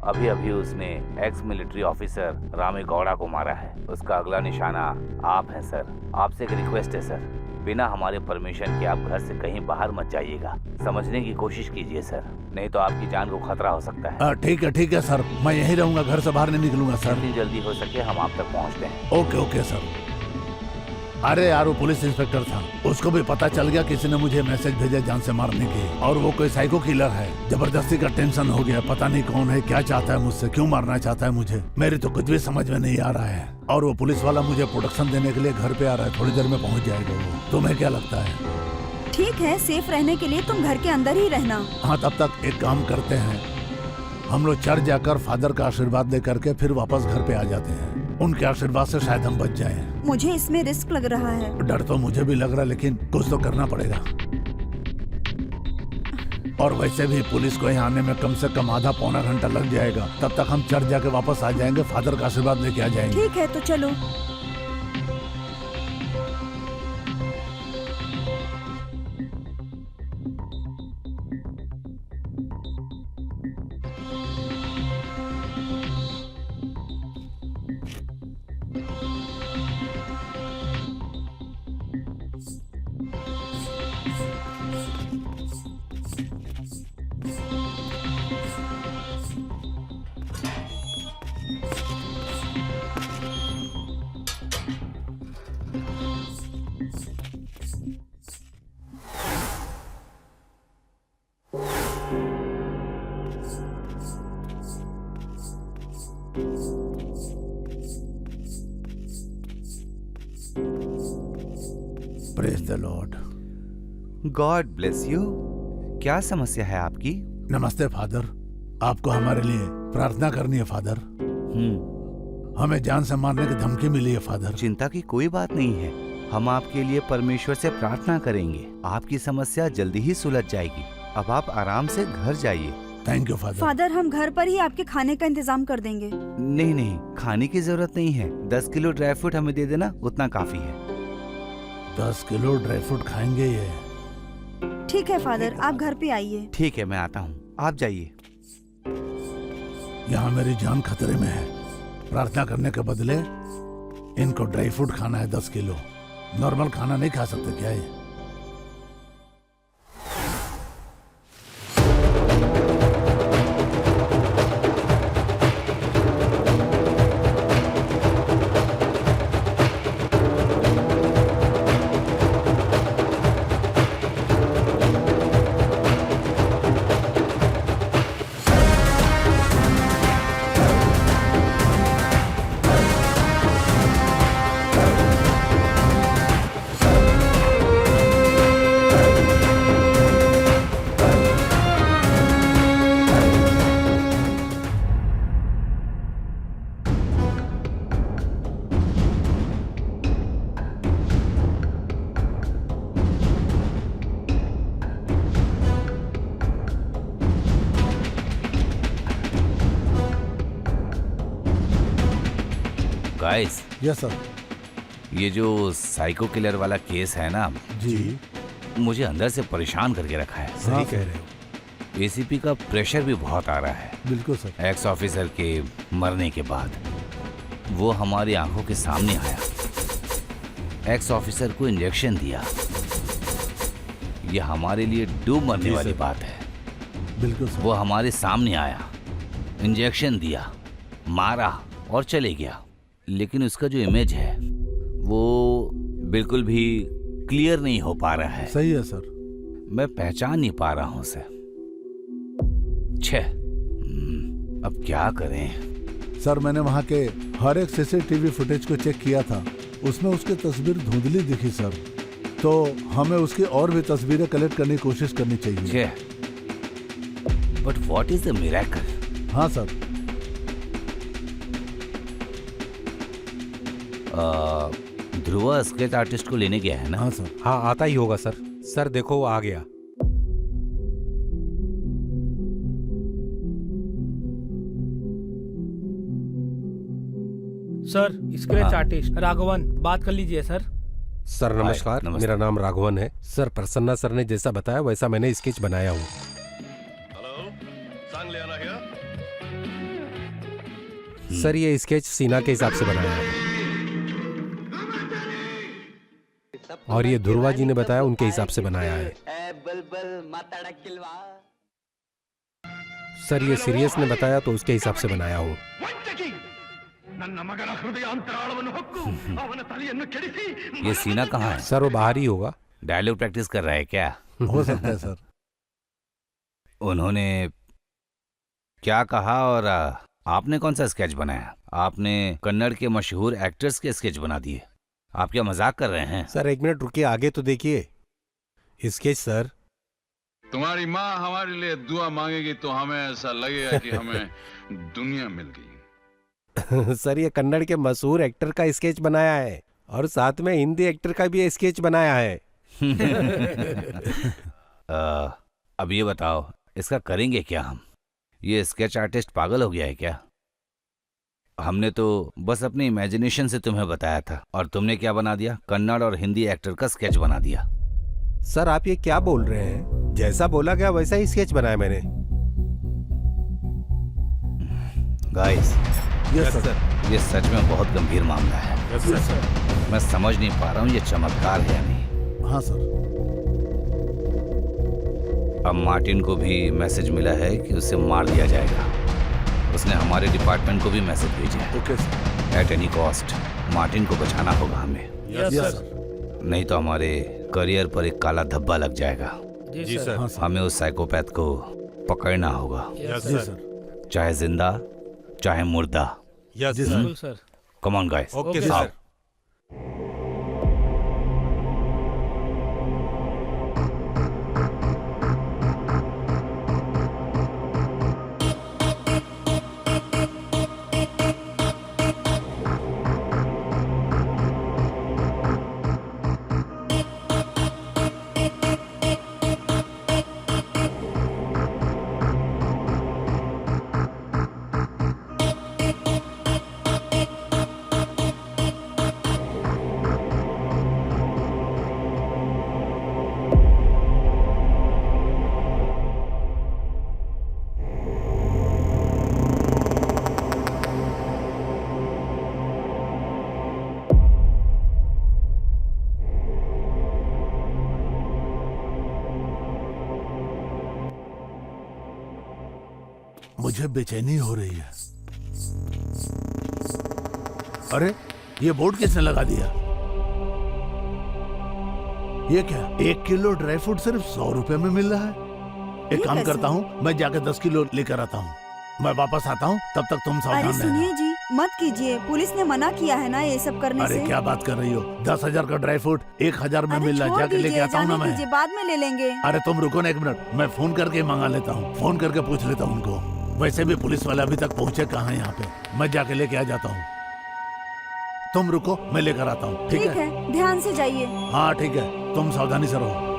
अभी अभी उसने एक्स मिलिट्री ऑफिसर रामे गौड़ा को मारा है। उसका अगला निशाना आप हैं सर। आपसे एक रिक्वेस्ट है सर, बिना हमारे परमिशन के आप घर से कहीं बाहर मत जाइएगा। समझने की कोशिश कीजिए सर, नहीं तो आपकी जान को खतरा हो सकता है। ठीक है सर, मैं यहीं रहूंगा, घर से बाहर नहीं निकलूंगा सर। जितनी जल्दी हो सके हम आप तक पहुंचते हैं। Okay sir. अरे यार, वो पुलिस इंस्पेक्टर था, उसको भी पता चल गया किसी ने मुझे मैसेज भेजा जान से मारने की, और वो कोई साइको किलर है। जबरदस्ती का टेंशन हो गया, पता नहीं कौन है, क्या चाहता है मुझसे, क्यों मारना चाहता है मुझे, मेरी तो कुछ भी समझ में नहीं आ रहा है। और वो पुलिस वाला मुझे प्रोटेक्शन देने के लिए घर पे आ रहा है, थोड़ी देर में पहुंच जाएगा वो। तुम्हें क्या लगता है? ठीक है, सेफ रहने के लिए तुम घर के अंदर ही रहना। हाँ, तब तक एक काम करते हैं, हम लोग चर्च जाकर फादर का आशीर्वाद दे करके फिर वापस घर पे आ जाते हैं। उनके आशीर्वाद से शायद हम बच जाएं। मुझे इसमें रिस्क लग रहा है। डर तो मुझे भी लग रहा है, लेकिन कुछ तो करना पड़ेगा। और वैसे भी पुलिस को यहाँ आने में कम से कम आधा पौना घंटा लग जाएगा। तब तक हम चर्च जाके वापस आ जाएंगे, फादर का आशीर्वाद लेके आ जाएंगे। ठीक है, तो चलो। Praise the Lord. God bless you. क्या समस्या है आपकी? नमस्ते फादर, आपको हमारे लिए प्रार्थना करनी है फादर। हमें जान से मारने की धमकी मिली है फादर। चिंता की कोई बात नहीं है, हम आपके लिए परमेश्वर से प्रार्थना करेंगे। आपकी समस्या जल्दी ही सुलझ जाएगी। अब आप आराम से घर जाइए। Thank you father. फादर, हम घर पर ही आपके खाने का इंतजाम कर देंगे। नहीं, खाने की जरूरत नहीं है। 10 किलो ड्राई फ्रूट हमें दे देना, उतना काफी है। 10 किलो ड्राई फ्रूट खाएंगे ये। ठीक है फादर, आप घर पे आइए। ठीक है, मैं आता हूँ, आप जाइए। यहाँ मेरी जान खतरे में है। प्रार्थना करने के बदले इनको ड्राई फ्रूट खाना है 10 किलो। नॉर्मल खाना नहीं खा सकते क्या ये? Guys, yes sir. ये जो साइको किलर वाला केस है ना, जी मुझे अंदर से परेशान करके रखा है। सही कह रहे हो। एसीपी का प्रेशर भी बहुत आ रहा है। बिल्कुल सर। एक्स ऑफिसर के मरने के बाद वो हमारी आंखों के सामने आया। एक्स ऑफिसर को इंजेक्शन दिया। ये हमारे लिए डूब मरने जी वाली सर। बात है। बिल्कुल सर। वो हमारे सामने आया, इंजेक्शन दिया, मारा और चले गया। लेकिन उसका जो इमेज है वो बिल्कुल भी क्लियर नहीं हो पा रहा है। सही है सर। मैं पहचान नहीं पा रहा हूं उसे। छे, अब क्या करें? सर मैंने वहाँ के हर एक सीसीटीवी फुटेज को चेक किया था। उसमें उसकी तस्वीर धुंधली दिखी सर। तो हमें उसकी और भी तस्वीरें कलेक्ट करने की कोशिश करनी चाहिए। छे, but what is the miracle? हाँ सर। ध्रुवा स्केच आर्टिस्ट को लेने गया है ना? हाँ सर। हाँ, आता ही होगा सर। सर देखो, वो आ गया। सर, स्क्रैच आर्टिस्ट राघवन, बात कर लीजिए सर। सर नमस्कार, नमस्ते। मेरा नाम राघवन है। सर प्रसन्ना सर ने जैसा बताया वैसा मैंने स्केच बनाया हूँ। सर ये स्केच सीना के हिसाब से बनाया है और ये ध्रुवा जी ने बताया उनके हिसाब से बनाया है। सर ये सीरियस ने बताया तो उसके हिसाब से बनाया हूँ। ये सीना कहाँ है? सर वो बाहर ही होगा। डायलॉग प्रैक्टिस कर रहा है क्या? हो सकता है सर। उन्होंने क्या कहा और आपने कौन सा स्केच बनाया? आपने कन्नड़ के मशहूर एक्टर्स के स्केच बना दिए। आप क्या मजाक कर रहे हैं? सर एक मिनट रुकिए, आगे तो देखिए स्केच। सर तुम्हारी माँ हमारे लिए दुआ मांगेगी तो हमें ऐसा लगेगा कि हमें दुनिया मिल गई। सर ये कन्नड़ के मशहूर एक्टर का स्केच बनाया है और साथ में हिंदी एक्टर का भी स्केच बनाया है। अब ये बताओ, इसका करेंगे क्या हम? ये स्केच आर्टिस्ट पागल हो गया है क्या? हमने तो बस अपनी इमेजिनेशन से तुम्हें बताया था और तुमने क्या बना दिया? कन्नड़ और हिंदी एक्टर का स्केच बना दिया। सर आप ये क्या बोल रहे हैं? जैसा बोला गया वैसा ही स्केच बनाया मैंने। Guys, yes sir. ये सच में बहुत गंभीर मामला है। Yes sir. मैं समझ नहीं पा रहा हूँ ये चमत्कार है या नहीं। हाँ सर। अब मार्टिन को भी मैसेज मिला है कि उसे मार दिया जाएगा। उसने हमारे डिपार्टमेंट को भी मैसेज भेजा है। Okay sir. At any cost Martin को बचाना होगा हमें। Yes sir. नहीं तो हमारे करियर पर एक काला धब्बा लग जाएगा। जी सर। हाँ सर। हमें उस साइकोपैथ को पकड़ना होगा, जी सर। चाहे जिंदा चाहे मुर्दा। यस जी बिल्कुल sir. Come on guys, okay Okay, sir. मुझे बेचैनी हो रही है। अरे ये बोर्ड किसने लगा दिया? ये क्या, 1 किलो ड्राई फ्रूट सिर्फ 100 रुपए में मिल रहा है? एक ये काम कैसे? करता हूँ, मैं जाकर 10 किलो लेकर आता हूँ। मैं वापस आता हूँ, तब तक तुम अरे सावधान रहना। सुनिए जी, मत कीजिए, पुलिस ने मना किया है ना ये सब करने अरे से। क्या बात कर रही हो? 10,000 का ड्राई फ्रूट 1,000 में अरे मिल रहा है, छोड़ जाके लेके दीजिए, आता हूँ ना जाने मैं। दीजिए, बाद में ले लेंगे। अरे तुम रुको ना 1 मिनट, मैं फोन करके मंगा लेता हूँ। फोन करके पूछ लेता हूँ उनको। वैसे भी पुलिस वाले अभी तक पहुँचे कहाँ हैं यहाँ पे? मैं जाके लेके आ जाता हूँ। तुम रुको, मैं लेकर आता हूँ। ठीक है? ध्यान से जाइए। हाँ ठीक है, तुम सावधानी से रहो।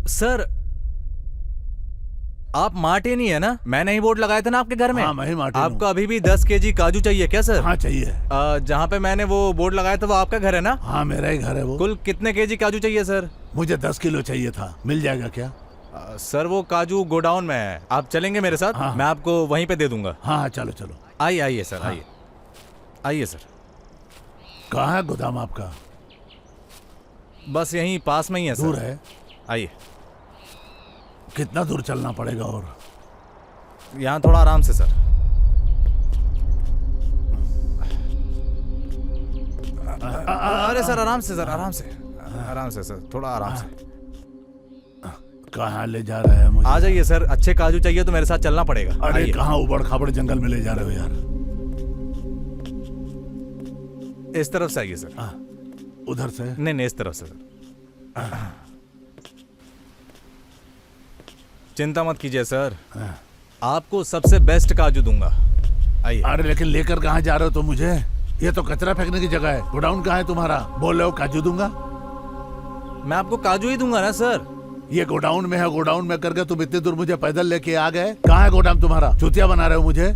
सर आप मार्टिन ही है ना? मैंने ही बोर्ड लगाया था ना आपके घर में। हाँ, मैं ही मार्टिन हूँ। आपको अभी भी 10 केजी काजू चाहिए क्या सर? हाँ चाहिए। जहाँ पे मैंने वो बोर्ड लगाया था वो आपका घर है ना? हाँ मेरा ही घर है वो। कुल कितने केजी काजू चाहिए सर? मुझे 10 किलो चाहिए था, मिल जाएगा क्या? सर वो काजू गोडाउन में है, आप चलेंगे मेरे साथ? हाँ। मैं आपको वहीं पे दे दूंगा। हाँ हाँ चलो चलो। आइए आइए सर, हाँ। आइए आइए सर। कहाँ है गोदाम आपका? बस यहीं पास में ही है सर। दूर है? आइए। कितना दूर चलना पड़ेगा? और यहाँ थोड़ा आराम से सर। अरे सर आराम से सर, आराम से, आराम से सर, थोड़ा आराम से। कहाँ ले जा रहे हैं मुझे? आ जाइए सर, अच्छे काजू चाहिए तो मेरे साथ चलना पड़ेगा। अरे आइए। कहाँ उबड़ खाबड़ जंगल में ले जा रहे हो यार? इस तरफ से आइए सर। उधर से? नहीं नहीं, इस तरफ से सर। चिंता मत कीजिए सर, आपको सबसे बेस्ट काजू दूंगा। आइए। अरे लेकिन लेकर कहाँ जा रहे हो तुम मुझे? ये तो कचरा फेंकने की जगह है। गोडाउन कहाँ है तुम्हारा? बोल रहे हो काजू दूंगा? मैं आपको काजू ही दूंगा ना सर। ये गोडाउन में है, गोडाउन में करके तुम इतनी दूर मुझे पैदल लेके आ गए। कहाँ है गोडाउन तुम्हारा? चूतिया बना रहे हो मुझे।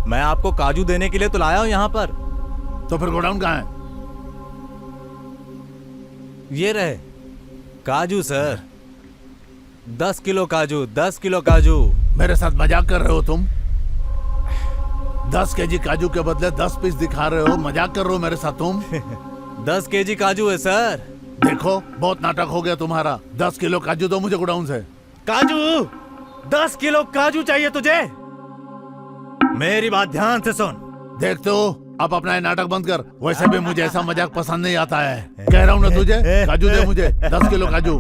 मैं आपको काजू देने के लिए तो लाया हूँ यहाँ पर। तो फिर गोडाउन कहाँ है? ये रहे काजू सर, 10 किलो काजू, 10 किलो काजू। मेरे साथ मजाक कर रहे हो तुम? 10 केजी काजू के बदले 10 पीस दिखा रहे हो, मजाक कर रहे हो मेरे साथ तुम? 10 केजी काजू है सर। देखो बहुत नाटक हो गया तुम्हारा। 10 किलो काजू दो मुझे गोडाउन से। काजू, 10 किलो काजू चाहिए तुझे? मेरी बात ध्यान से सुन। देखते हो, अब अपना ये नाटक बंद कर। वैसे भी मुझे ऐसा मजाक पसंद नहीं आता है। कह रहा हूँ ना तुझे, काजू दे मुझे 10 किलो काजू।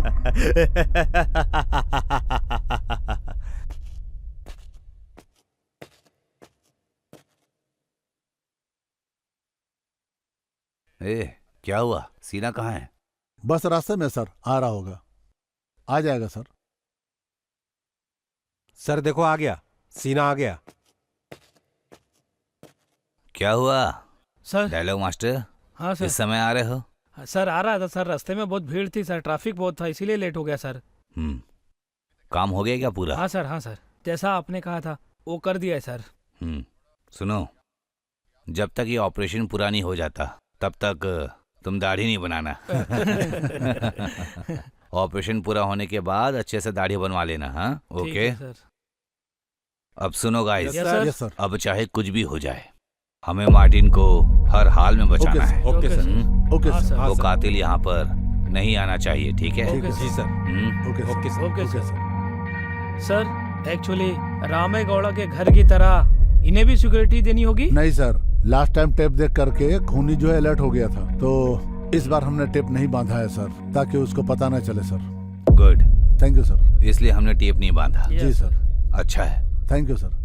ए, क्या हुआ? सीना कहाँ है? बस रास्ते में सर, आ रहा होगा। आ जाएगा सर। सर देखो आ गया, सीना आ गया। क्या हुआ सर। Dialogue master? हाँ सर। इस समय आ रहे हो? सर आ रहा था सर, रास्ते में बहुत भीड़ थी सर, ट्रैफिक बहुत था, इसीलिए लेट हो गया सर। काम हो गया क्या पूरा? हाँ सर, हाँ सर, जैसा आपने कहा था वो कर दिया है सर। सुनो, जब तक ये ऑपरेशन पूरा नहीं हो जाता तब तक तुम दाढ़ी नहीं बनाना। ऑपरेशन पूरा होने के बाद अच्छे से दाढ़ी बनवा लेना। हाँ ठीक ओके है सर। अब सुनो guys, yes sir. Yes sir. अब चाहे कुछ भी हो जाए हमें मार्टिन को हर हाल में बचाना है। Okay sir. ओके हाँ सर। सर। वो कातिल यहाँ पर नहीं आना चाहिए, ठीक है? Okay ji sir. Okay sir. Okay sir. Okay okay sir. Sir. Sir actually Ramegowda के घर की तरह इन्हें भी सिक्योरिटी देनी होगी? नहीं सर, लास्ट टाइम टेप देख करके खूनी जो है अलर्ट हो गया था, तो इस बार हमने टेप नहीं बांधा है सर, ताकि उसको पता न चले sir. Good, thank you sir. इसलिए हमने टेप नहीं बांधा। जी सर। अच्छा है, थैंक यू सर।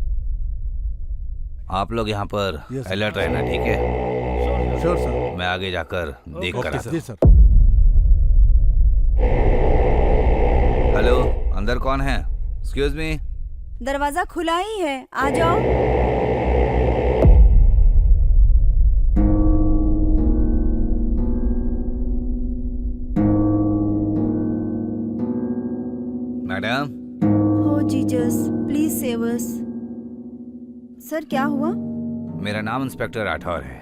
आप लोग यहाँ पर Yes, sir. अलर्ट रहना, ठीक है? Sure sir. मैं आगे जाकर देख कर आता जी हूँ। सर। हेलो, अंदर कौन है? Excuse me. दरवाजा खुला ही है, आ जाओ। मैडम, हो Jesus, please save us. Sir क्या हुआ? मेरा नाम इंस्पेक्टर राठौर है।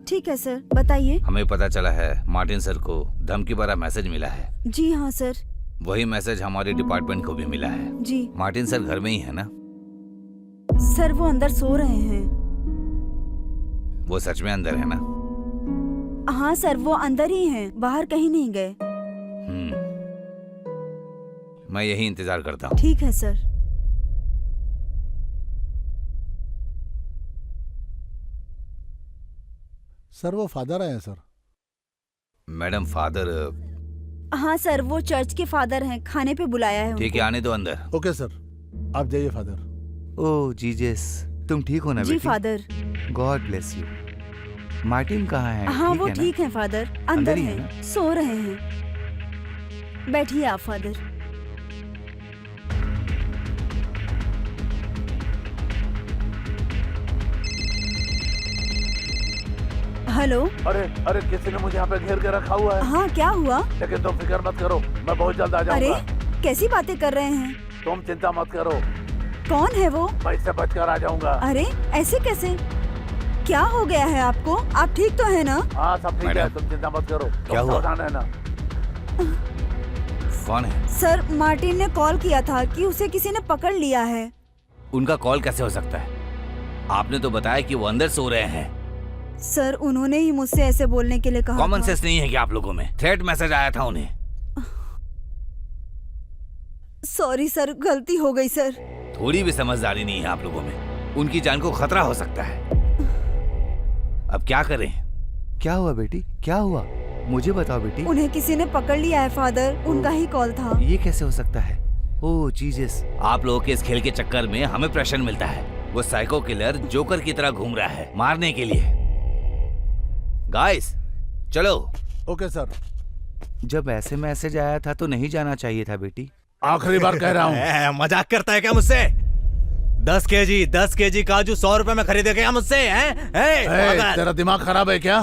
ठीक है सर, बताइए। हमें पता चला है मार्टिन सर को धमकी भरा मैसेज मिला है। जी हाँ सर। वही मैसेज हमारे डिपार्टमेंट को भी मिला है। जी मार्टिन सर घर में ही है ना? सर, वो अंदर सो रहे हैं। वो सच में अंदर है ना? हाँ सर, वो अंदर ही हैं, बाहर कहीं नहीं गए। मैं यही इंतजार करता हूँ। ठीक है सर। सर वो फादर आए हैं सर। Madam father? हाँ सर, वो चर्च के फादर हैं, खाने पे बुलाया है ठीक है, आने दो अंदर। ओके सर, आप जाइए फादर। ओह जीजस, तुम ठीक हो ना जी father. God bless you. Martin कहाँ है? हाँ वो ठीक है फादर, अंदर ही है हैं, सो रहे हैं। बैठिए आप फादर। हेलो। अरे किसी ने मुझे यहाँ पे घेर के रखा हुआ है। हाँ क्या हुआ? लेकिन तुम फिक्र मत करो, मैं बहुत जल्द आ अरे जाऊंगा। कैसी बातें कर रहे हैं? तुम चिंता मत करो, कौन है वो? मैं इससे बचकर आ जाऊंगा। अरे ऐसे कैसे? क्या हो गया है आपको? आप ठीक तो है ना? हाँ सब ठीक है, मैडम। तुम चिंता मत करो। क्या हुआ? सावधान रहना। कौन है? सर मार्टिन ने कॉल किया था कि उसे किसी ने पकड़ लिया है। उनका कॉल कैसे हो सकता है? आपने तो बताया कि वो अंदर सो रहे हैं। सर उन्होंने ही मुझसे ऐसे बोलने के लिए कहा कॉमन था। सेंस नहीं है क्या आप लोगों में? थ्रेट मैसेज आया था उन्हें। सॉरी सर, गलती हो गई सर। थोड़ी भी समझदारी नहीं है आप लोगों में। उनकी जान को खतरा हो सकता है। अब क्या करें? क्या हुआ बेटी, क्या हुआ? मुझे बताओ बेटी। उन्हें किसी ने पकड़ लिया है फादर, उनका ही कॉल था। ये कैसे हो सकता है? ओह जीसस। आप लोगों के इस खेल के चक्कर में हमें प्रेशर मिलता है। वो साइको किलर जोकर की तरह घूम रहा है मारने के लिए। गाइस चलो। Okay sir. जब ऐसे मैसेज आया था तो नहीं जाना चाहिए था बेटी। आखिरी बार कह रहा हूँ। मजाक करता है क्या मुझसे? 10 केजी काजू 100 रुपए में खरीदे क्या मुझसे? हैं? तेरा दिमाग खराब है क्या?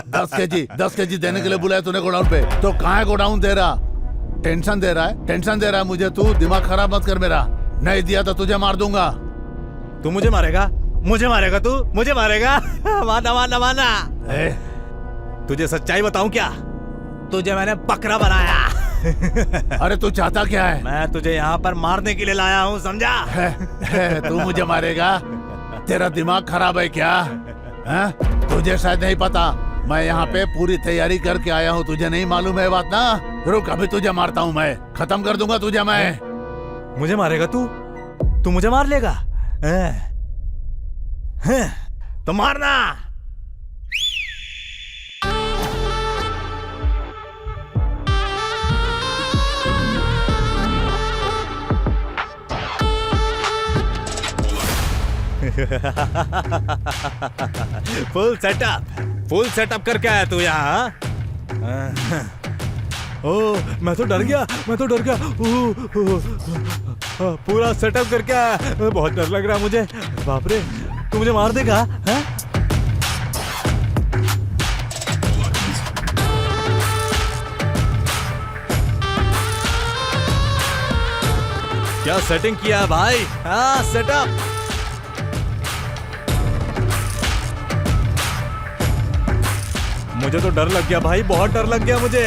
10 केजी देने के लिए बुलाया तूने गोडाउन पे, तो कहाँ है गोडाउन तेरा? टेंशन दे रहा है मुझे तू। दिमाग खराब मत कर मेरा। नहीं दिया तो तुझे मार दूंगा। तू मुझे मारेगा? मुझे मारेगा तू? मुझे मारेगा? माना माना माना। तुझे सच्चाई बताऊं क्या? तुझे मैंने बकरा बनाया। अरे तू चाहता क्या है? मैं तुझे यहाँ पर मारने के लिए लाया हूँ, समझा? तू मुझे मारेगा? तेरा दिमाग खराब है क्या? हैं? तुझे शायद नहीं पता, मैं यहाँ पे पूरी तैयारी करके आया हूँ। तुझे नहीं मालूम है बात ना? रुक, अभी तुझे मारता हूँ मैं, खत्म कर दूंगा तुझे मैं। मुझे मारेगा तू? तू मुझे मार लेगा? तो मारना। फुल सेटअप करके आया तू यहाँ? ओ, मैं तो डर गया। पूरा सेटअप करके आया, बहुत डर लग रहा है मुझे। बाप रे, तू मुझे मार देगा? हैं? क्या सेटिंग किया भाई? हाँ, सेटअप। मुझे तो डर लग गया भाई, बहुत डर लग गया मुझे।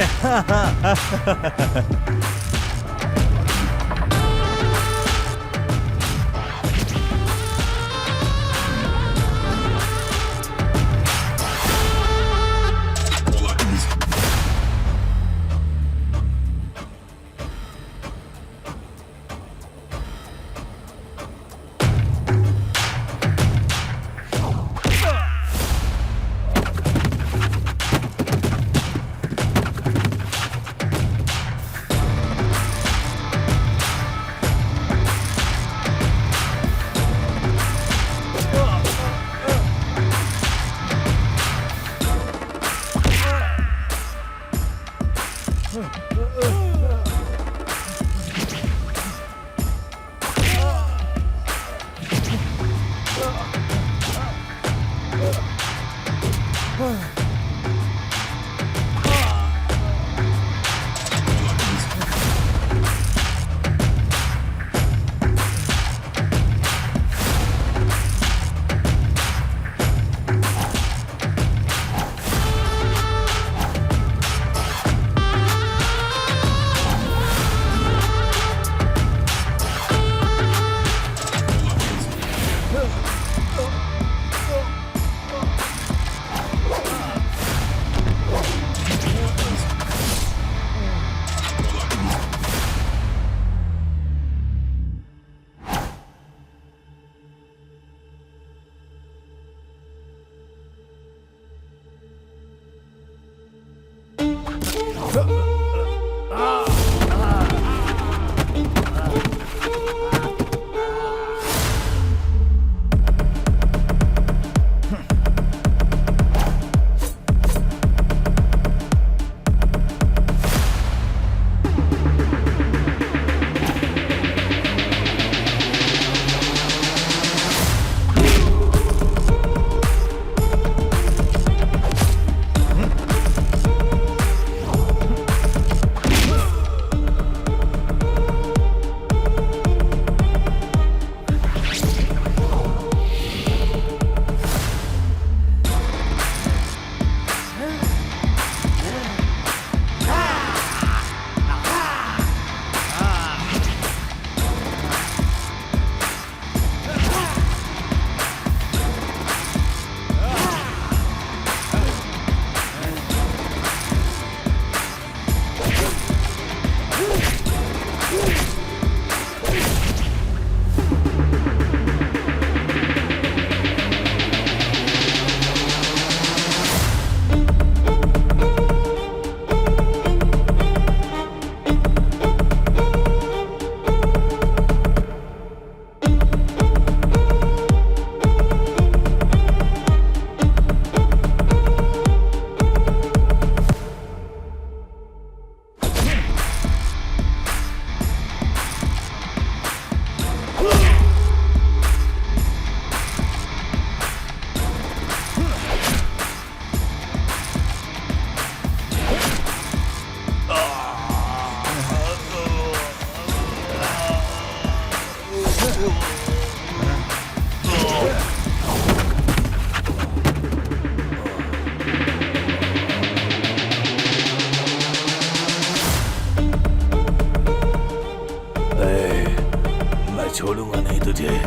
तुझे।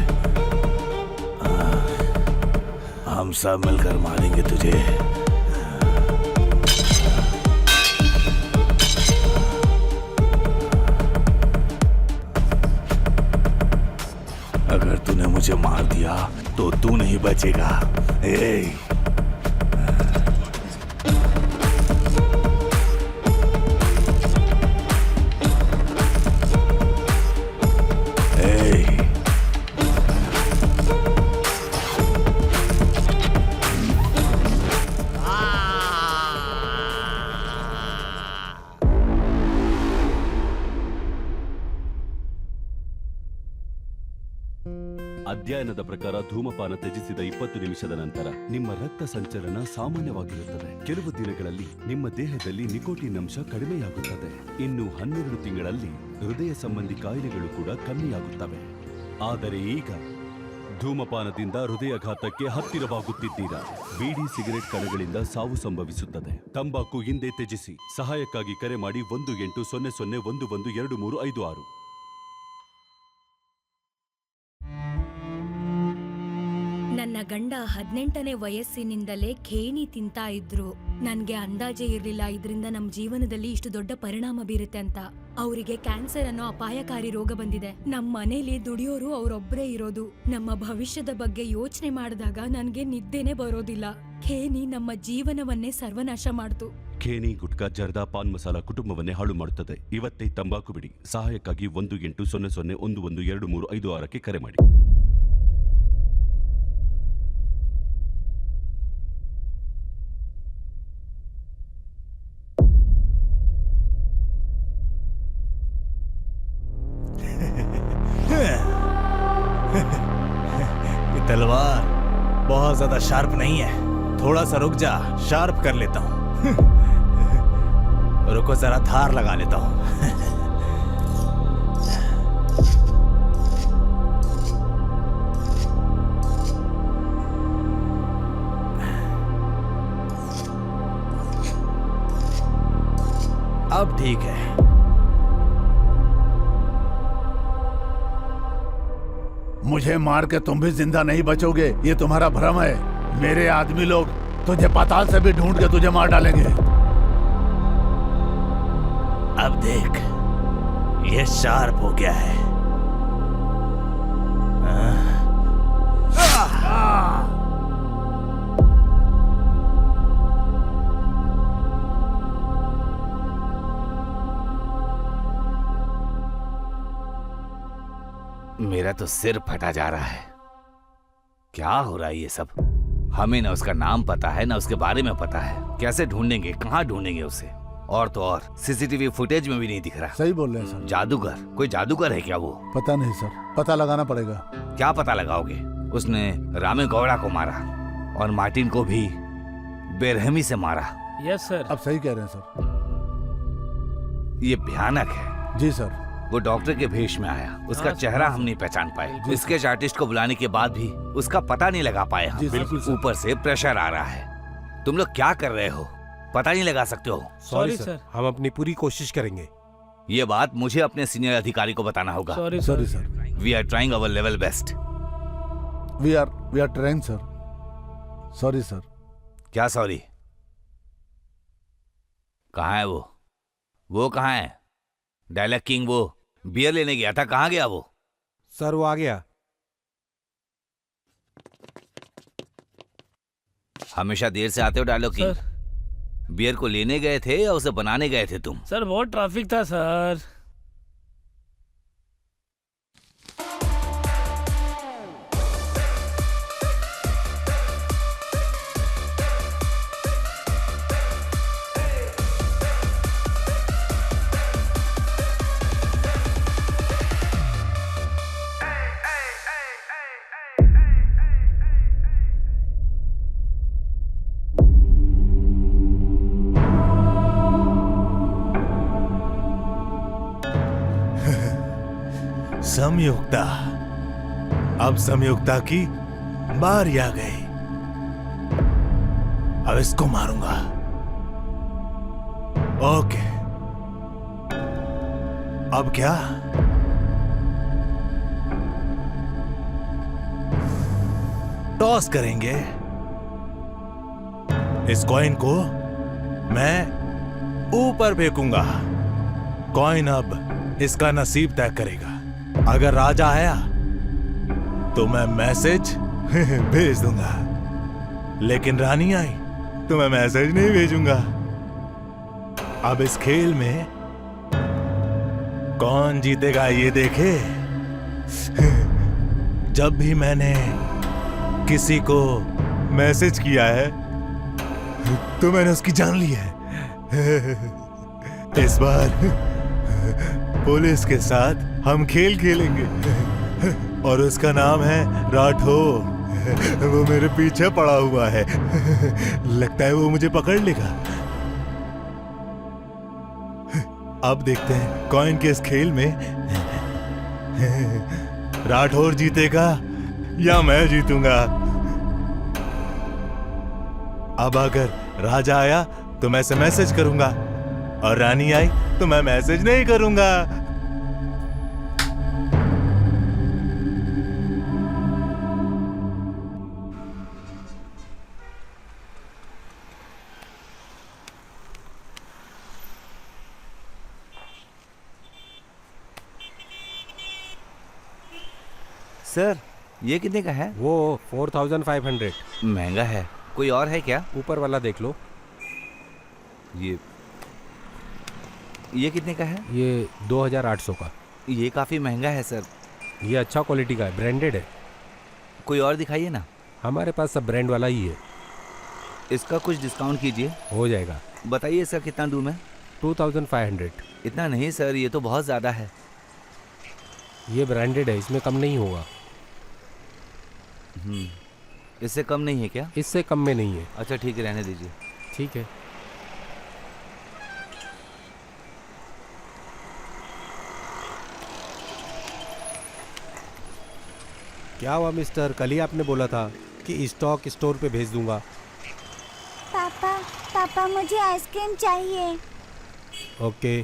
हम सब मिलकर मारेंगे तुझे। अगर तूने मुझे मार दिया तो तू नहीं बचेगा। ए! ಅಧ್ಯಯನದ ಪ್ರಕಾರ ಧೂಮಪಾನ ತ್ಯಜಿಸಿದ 20 ನಿಮಿಷದ ನಂತರ ನಿಮ್ಮ ರಕ್ತ ಸಂಚಲನ ಸಾಮಾನ್ಯವಾಗಿರುತ್ತದೆ. ಕೆಲವು ದಿನಗಳಲ್ಲಿ ನಿಮ್ಮ ದೇಹದಲ್ಲಿ ನಿಕೋಟಿನ್ ಅಂಶ ಕಡಿಮೆಯಾಗುತ್ತದೆ. ಇನ್ನು 12 ತಿಂಗಳಲ್ಲಿ ಹೃದಯ ಸಂಬಂಧಿ ಕಾಯಿಲೆಗಳು ಕೂಡ ಕಮ್ಮಿಯಾಗುತ್ತವೆ. ಆದರೆ ಈಗ ಧೂಮಪಾನದಿಂದ ಹೃದಯಾಘಾತಕ್ಕೆ ಹತ್ತಿರವಾಗುತ್ತಿದ್ದೀರಾ. ಬೀಡಿ ಸಿಗರೆಟ್ ಕಣಗಳಿಂದ ಸಾವು ಸಂಭವಿಸುತ್ತದೆ. ತಂಬಾಕು ಹಿಂದೆ ತ್ಯಜಿಸಿ. ಸಹಾಯಕ್ಕಾಗಿ ಕರೆ ಮಾಡಿ 1800112356. ನನ್ನ ಗಂಡ 18ನೇ ವಯಸ್ಸಿನಿಂದಲೇ ಖೇಣಿ ತಿಂತಾ ಇದ್ರು. ನನ್ಗೆ ಅಂದಾಜೆ ಇರ್ಲಿಲ್ಲ ಇದರಿಂದ ನಮ್ ಜೀವನದಲ್ಲಿ ಇಷ್ಟು ದೊಡ್ಡ ಪರಿಣಾಮ ಬೀರುತ್ತೆ ಅಂತ. ಅವರಿಗೆ ಕ್ಯಾನ್ಸರ್ ಅನ್ನೋ ಅಪಾಯಕಾರಿ ರೋಗ ಬಂದಿದೆ. ನಮ್ಮ ಮನೇಲಿ ದುಡಿಯೋರು ಅವರೊಬ್ಬರೇ ಇರೋದು. ನಮ್ಮ ಭವಿಷ್ಯದ ಬಗ್ಗೆ ಯೋಚನೆ ಮಾಡಿದಾಗ ನನ್ಗೆ ನಿದ್ದೆನೆ ಬರೋದಿಲ್ಲ. ಖೇಣಿ ನಮ್ಮ ಜೀವನವನ್ನೇ ಸರ್ವನಾಶ ಮಾಡ್ತು. ಖೇಣಿ, ಗುಟ್ಕಾ, ಜರ್ದಾ, ಪಾನ್ ಮಸಾಲ ಕುಟುಂಬವನ್ನೇ ಹಾಳು ಮಾಡುತ್ತದೆ. ಇವತ್ತೇ ತಂಬಾಕು ಬಿಡಿ. ಸಹಾಯಕ್ಕಾಗಿ 1800112356 ಕರೆ ಮಾಡಿ. ये तलवार बहुत ज्यादा शार्प नहीं है। थोड़ा सा रुक जा, शार्प कर लेता हूँ। रुको जरा, धार लगा लेता हूँ। अब ठीक है। मुझे मार के तुम भी जिंदा नहीं बचोगे, ये तुम्हारा भ्रम है। मेरे आदमी लोग तुझे पाताल से भी ढूंढ के तुझे मार डालेंगे। अब देख, ये शार्प हो गया है। मेरा तो सिर फटा जा रहा है। क्या हो रहा है ये सब? हमें ना उसका नाम पता है ना उसके बारे में पता है। कैसे ढूंढेंगे, कहाँ ढूंढेंगे उसे? और तो और सीसीटीवी फुटेज में भी नहीं दिख रहा। सही बोल रहे हैं सर। जादूगर, कोई जादूगर है क्या वो? पता नहीं सर, पता लगाना पड़ेगा। क्या पता लगाओगे? उसने रामे गौड़ा को मारा और मार्टिन को भी बेरहमी से मारा। Yes sir. अब सही कह रहे हैं सर। ये भयानक है। जी सर। वो डॉक्टर के भेष में आया, उसका चेहरा हम नहीं पहचान पाए। स्केच आर्टिस्ट को बुलाने के बाद भी उसका पता नहीं लगा पाए हम। बिल्कुल। ऊपर से प्रेशर आ रहा है। तुम लोग क्या कर रहे हो? पता नहीं लगा सकते हो? सॉरी सर, हम अपनी पूरी कोशिश करेंगे। ये बात मुझे अपने सीनियर अधिकारी को बताना होगा। Sorry sir. We are trying our level best. We are trying sir. Sorry sir. क्या सॉरी? कहाँ है वो? वो कहाँ है? डायलॉग किंग, वो बियर लेने गया था, कहाँ गया वो? सर वो आ गया। हमेशा देर से आते हो डायलॉग किंग। बियर को लेने गए थे या उसे बनाने गए थे तुम? सर बहुत ट्रैफिक था सर। संयुक्ता, अब संयुक्ता की बारी आ गई। अब इसको मारूंगा। ओके, अब क्या? टॉस करेंगे। इस कॉइन को मैं ऊपर फेंकूंगा। कॉइन अब इसका नसीब तय करेगा। अगर राजा आया तो मैं मैसेज भेज दूंगा, लेकिन रानी आई तो मैं मैसेज नहीं भेजूंगा। अब इस खेल में कौन जीतेगा ये देखे। जब भी मैंने किसी को मैसेज किया है तो मैंने उसकी जान ली है। इस बार पुलिस के साथ हम खेल खेलेंगे और उसका नाम है राठौर। वो मेरे पीछे पड़ा हुआ है। लगता है वो मुझे पकड़ लेगा। अब देखते हैं कॉइन के इस खेल में राठौर जीतेगा या मैं जीतूंगा। अब अगर राजा आया तो मैं मैसेज करूंगा और रानी आई तो मैं मैसेज नहीं करूंगा। सर ये कितने का है? वो 4500। महंगा है। कोई और है क्या? ऊपर वाला देख लो। ये कितने का है? ये 2800 का। ये काफ़ी महंगा है सर। ये अच्छा क्वालिटी का है, ब्रांडेड है। कोई और दिखाइए ना। हमारे पास सब ब्रांड वाला ही है। इसका कुछ डिस्काउंट कीजिए। हो जाएगा। बताइए सर कितना दूँ मैं? 2500। इतना नहीं सर, ये तो बहुत ज़्यादा है। ये ब्रांडेड है, इसमें कम नहीं होगा। इससे कम नहीं है क्या? इससे कम में नहीं है। अच्छा ठीक है, रहने दीजिए। ठीक है। क्या हुआ मिस्टर? कल ही आपने बोला था कि स्टॉक स्टोर पे भेज दूंगा। पापा मुझे आइसक्रीम चाहिए। ओके।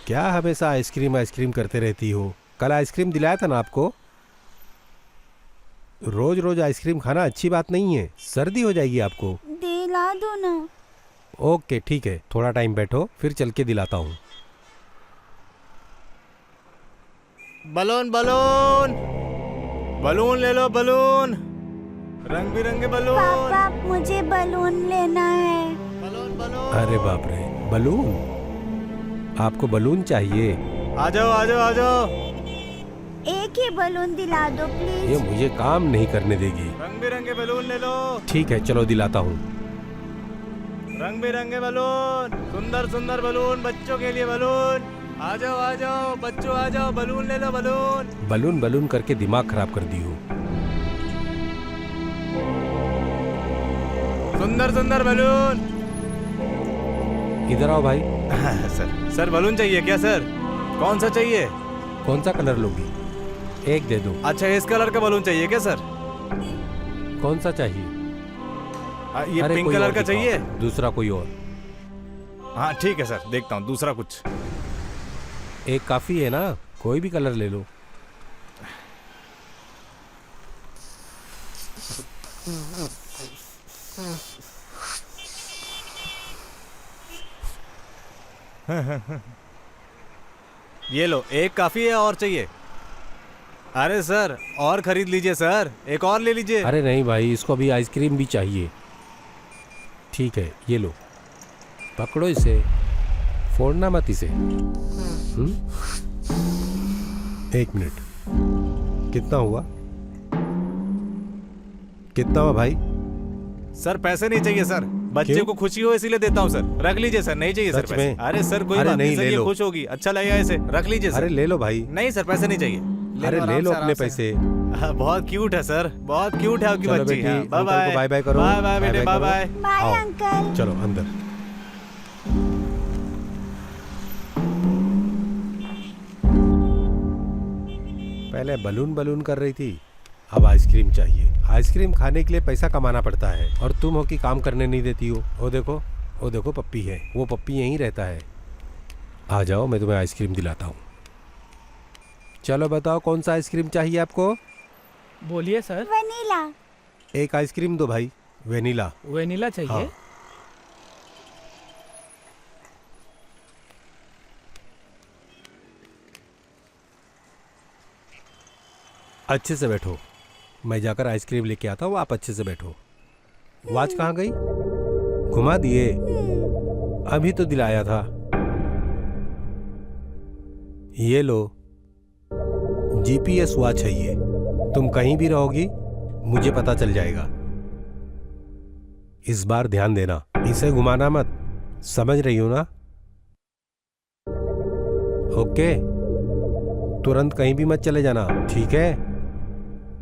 क्या हमेशा आइसक्रीम करते रहती हो? कल आइसक्रीम दिलाया था ना आपको। रोज रोज आइसक्रीम खाना अच्छी बात नहीं है, सर्दी हो जाएगी आपको। दिला दो ना। ओके ठीक है, थोड़ा टाइम बैठो, फिर चल के दिलाता हूँ। बलून बलून बलून ले लो, बलून, रंग बिरंगे बलून। पापा मुझे बलून लेना है। Balloon balloon. अरे बाप रे, बलून? आपको बलून चाहिए? आ जाओ आ जाओ आ जाओ। एक ही बलून दिला दो प्लीज। ये मुझे काम नहीं करने देगी। रंग बिरंगे बलून ले लो। ठीक है चलो दिलाता हूँ। रंग बिरंगे बलून, सुंदर सुंदर बलून, बच्चों के लिए बलून। आ जाओ बच्चों आ जाओ, बलून ले लो बलून। बलून बलून करके दिमाग खराब कर दी हो। सुंदर सुंदर बलून। इधर आओ भाई। सर बलून चाहिए क्या सर? कौन सा चाहिए? कौन सा कलर लोगी? एक दे दो। अच्छा इस कलर का बलून चाहिए क्या सर? कौन सा चाहिए? ये पिंक कलर का चाहिए? दूसरा कोई और? हाँ ठीक है सर, देखता हूँ दूसरा कुछ। एक काफी है ना, कोई भी कलर ले लो। ये लो, एक काफी है, और चाहिए? अरे सर और खरीद लीजिए सर, एक और ले लीजिए। अरे नहीं भाई, इसको अभी आइसक्रीम भी चाहिए। ठीक है ये लो, पकड़ो इसे, फोड़ना मत इसे। एक मिनट, कितना हुआ? कितना हुआ भाई? सर पैसे नहीं चाहिए सर, बच्चे को खुशी हो इसीलिए देता हूँ सर। रख लीजिए सर, नहीं चाहिए सर पैसे। अरे सर कोई बात नहीं, ये खुश होगी, अच्छा लगेगा इसे, रख लीजिए सर। अरे ले लो भाई। नहीं सर पैसे नहीं चाहिए। अरे ले लो अपने पैसे। बहुत क्यूट है सर, बहुत क्यूट है आपकी बच्ची। Bye bye. बाय बाय करो। बाय बाय बेटे, बाय बाय। Bye uncle. चलो अंदर। पहले बलून बलून कर रही थी, अब आइसक्रीम चाहिए। आइसक्रीम खाने के लिए पैसा कमाना पड़ता है, और तुम हो कि काम करने नहीं देती हो। वो देखो पप्पी है, वो पप्पी यहीं रहता है। आ जाओ, मैं तुम्हें आइसक्रीम दिलाता हूँ। चलो बताओ कौन सा आइसक्रीम चाहिए आपको? बोलिए सर। वनीला। एक आइसक्रीम दो भाई, वेनिला। वेनिला चाहिए? हाँ। अच्छे से बैठो, मैं जाकर आइसक्रीम लेके आता हूँ, आप अच्छे से बैठो। वॉच कहाँ गई? घुमा दिए? अभी तो दिलाया था। ये लो, जीपीएस वॉच है ये। तुम कहीं भी रहोगी मुझे पता चल जाएगा। इस बार ध्यान देना, इसे घुमाना मत, समझ रही हो ना? ओके, तुरंत कहीं भी मत चले जाना, ठीक है?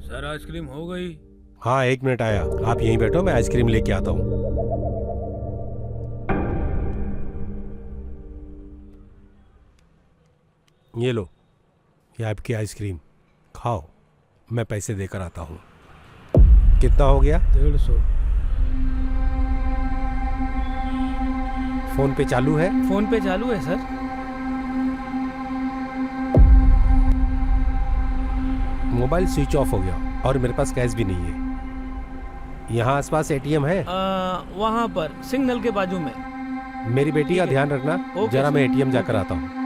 सर आइसक्रीम हो गई। हाँ 1 मिनट आया, आप यहीं बैठो, मैं आइसक्रीम लेके आता हूँ। ये लो, ये आपकी आइसक्रीम खाओ, मैं पैसे देकर आता हूँ। कितना हो गया? 150। फोन पे चालू है? फोन पे चालू है सर। मोबाइल स्विच ऑफ हो गया और मेरे पास कैश भी नहीं है। यहाँ आसपास एटीएम है? वहाँ पर सिग्नल के बाजू में। मेरी बेटी का ध्यान रखना, जरा मैं एटीएम जाकर आता हूँ।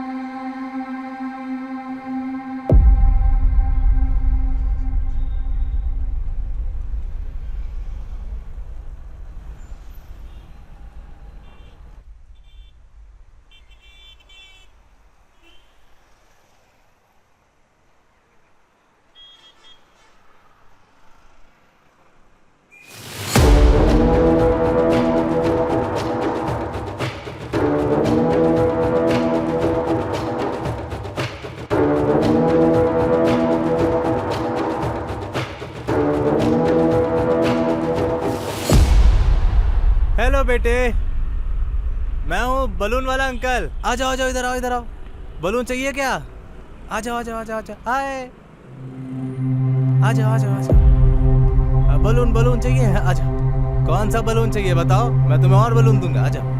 हेलो बेटे, मैं हूँ बलून वाला अंकल। आ जाओ इधर आओ, इधर आओ। बलून चाहिए क्या? आ जाओ आए, आ जाओ। बलून चाहिए? आ जाओ। कौन सा बलून चाहिए बताओ, मैं तुम्हें और बलून दूंगा। आ जाओ।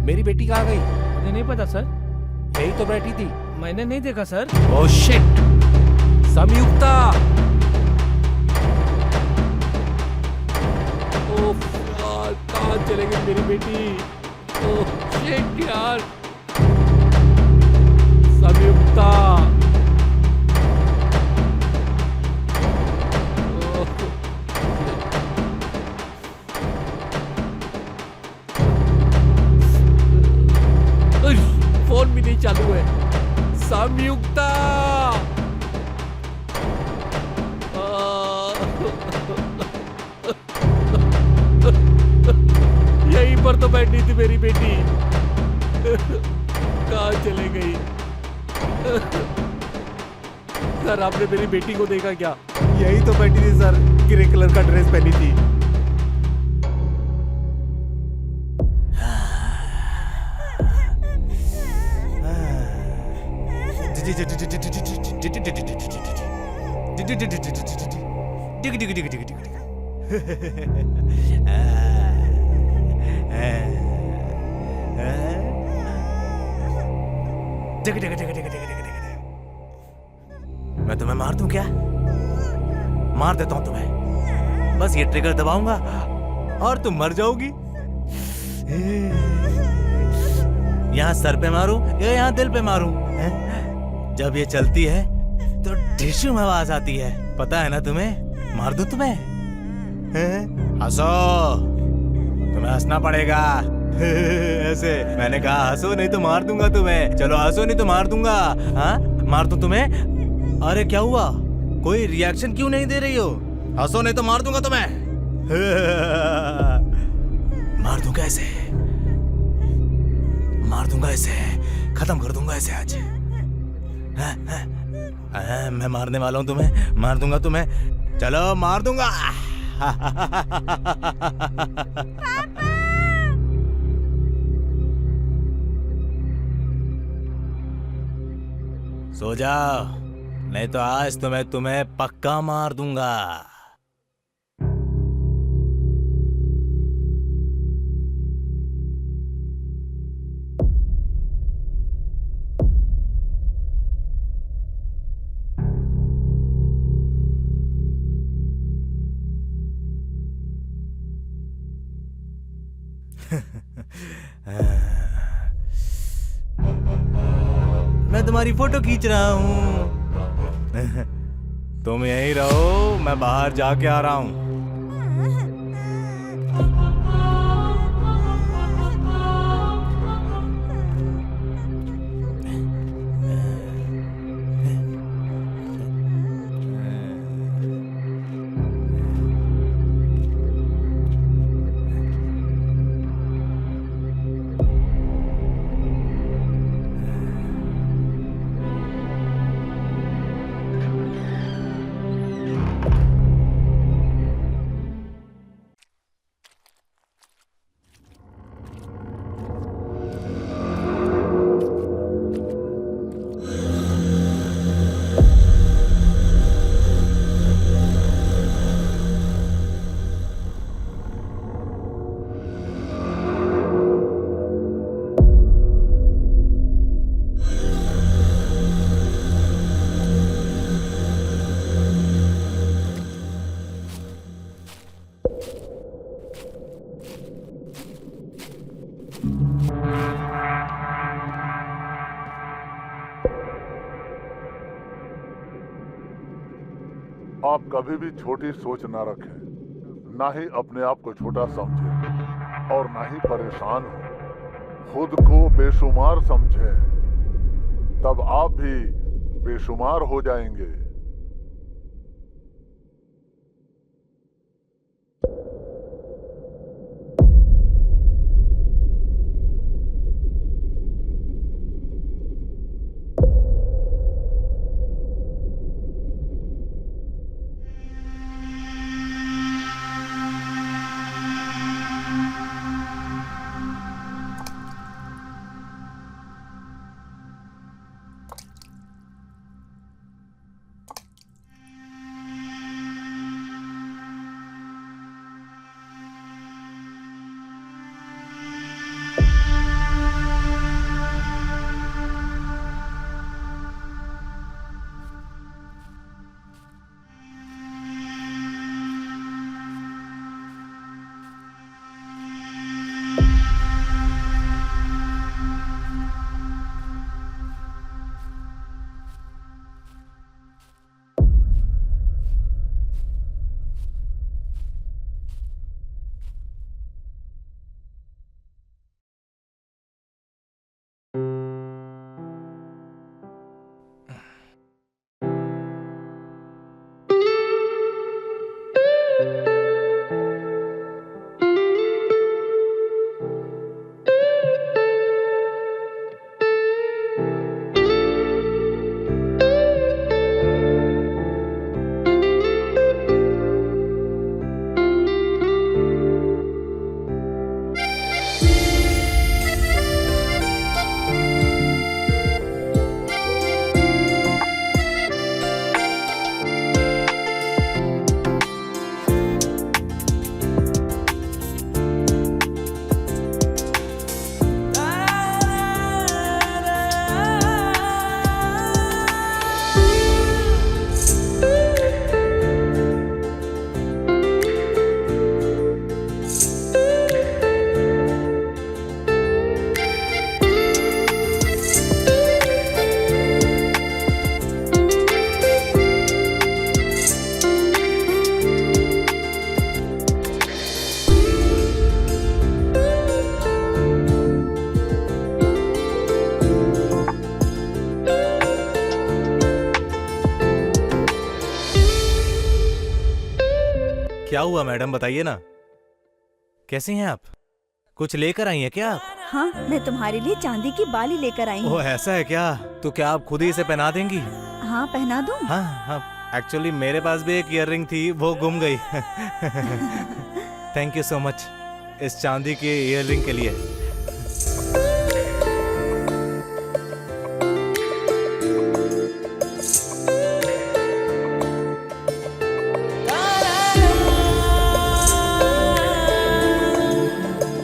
मेरी बेटी कहाँ गई? मुझे नहीं पता सर। यही तो बैठी थी। मैंने नहीं देखा सर। Oh shit! संयुक्ता! ओह यार, कहाँ चले गई मेरी बेटी? ओह शिट यार! संयुक्ता! फोन भी नहीं चालू है। संयुक्ता! यहीं पर तो बैठी थी मेरी बेटी, कहाँ चले गई? सर आपने मेरी बेटी को देखा क्या? यही तो बैठी थी सर, ग्रे कलर का ड्रेस पहनी थी। मैं तुम्हें मार दूं क्या? मार देता हूं तुम्हें। बस ये ट्रिगर दबाऊंगा और तुम मर जाओगी। यहाँ सर पे मारूं या यहाँ दिल पे मारूं? जब ये चलती है तो ढिशुम आवाज आती है, पता है ना तुम्हें? मार दूं तुम्हें? हंसो, तुम्हें हंसना पड़ेगा। ऐसे मैंने कहा हंसो नहीं तो मार दूंगा तुम्हें। चलो हंसो नहीं तो मार दूंगा। हाँ मार दूं तुम्हें? अरे क्या हुआ, कोई रिएक्शन क्यों नहीं दे रही हो? हंसो नहीं तो मार दूंगा तुम्हें। मार दूं कैसे? मार दूंगा इसे, खत्म कर दूंगा इसे आज। मैं मारने वाला हूं तुम्हें, मार दूंगा तुम्हें, चलो मार दूंगा। सो जाओ, नहीं तो आज तो मैं तुम्हें पक्का मार दूंगा। मैं तुम्हारी फोटो खींच रहा हूँ। तुम यहीं रहो, मैं बाहर जाके आ रहा हूँ। आप कभी भी छोटी सोच ना रखें, ना ही अपने आप को छोटा समझें और ना ही परेशान हो। खुद को बेशुमार समझें, तब आप भी बेशुमार हो जाएंगे। क्या हुआ मैडम, बताइए ना। कैसी हैं आप? कुछ लेकर आई हैं क्या आप? हाँ, मैं तुम्हारे लिए चांदी की बाली लेकर आई हूँ। ओह ऐसा है क्या? तो क्या आप खुद ही इसे पहना देंगी? हाँ, पहना दूँ? हाँ हाँ, एक्चुअली मेरे पास भी एक ईयररिंग थी, वो गुम गई। थैंक यू सो मच इस चांदी की ईयररिंग के लिए।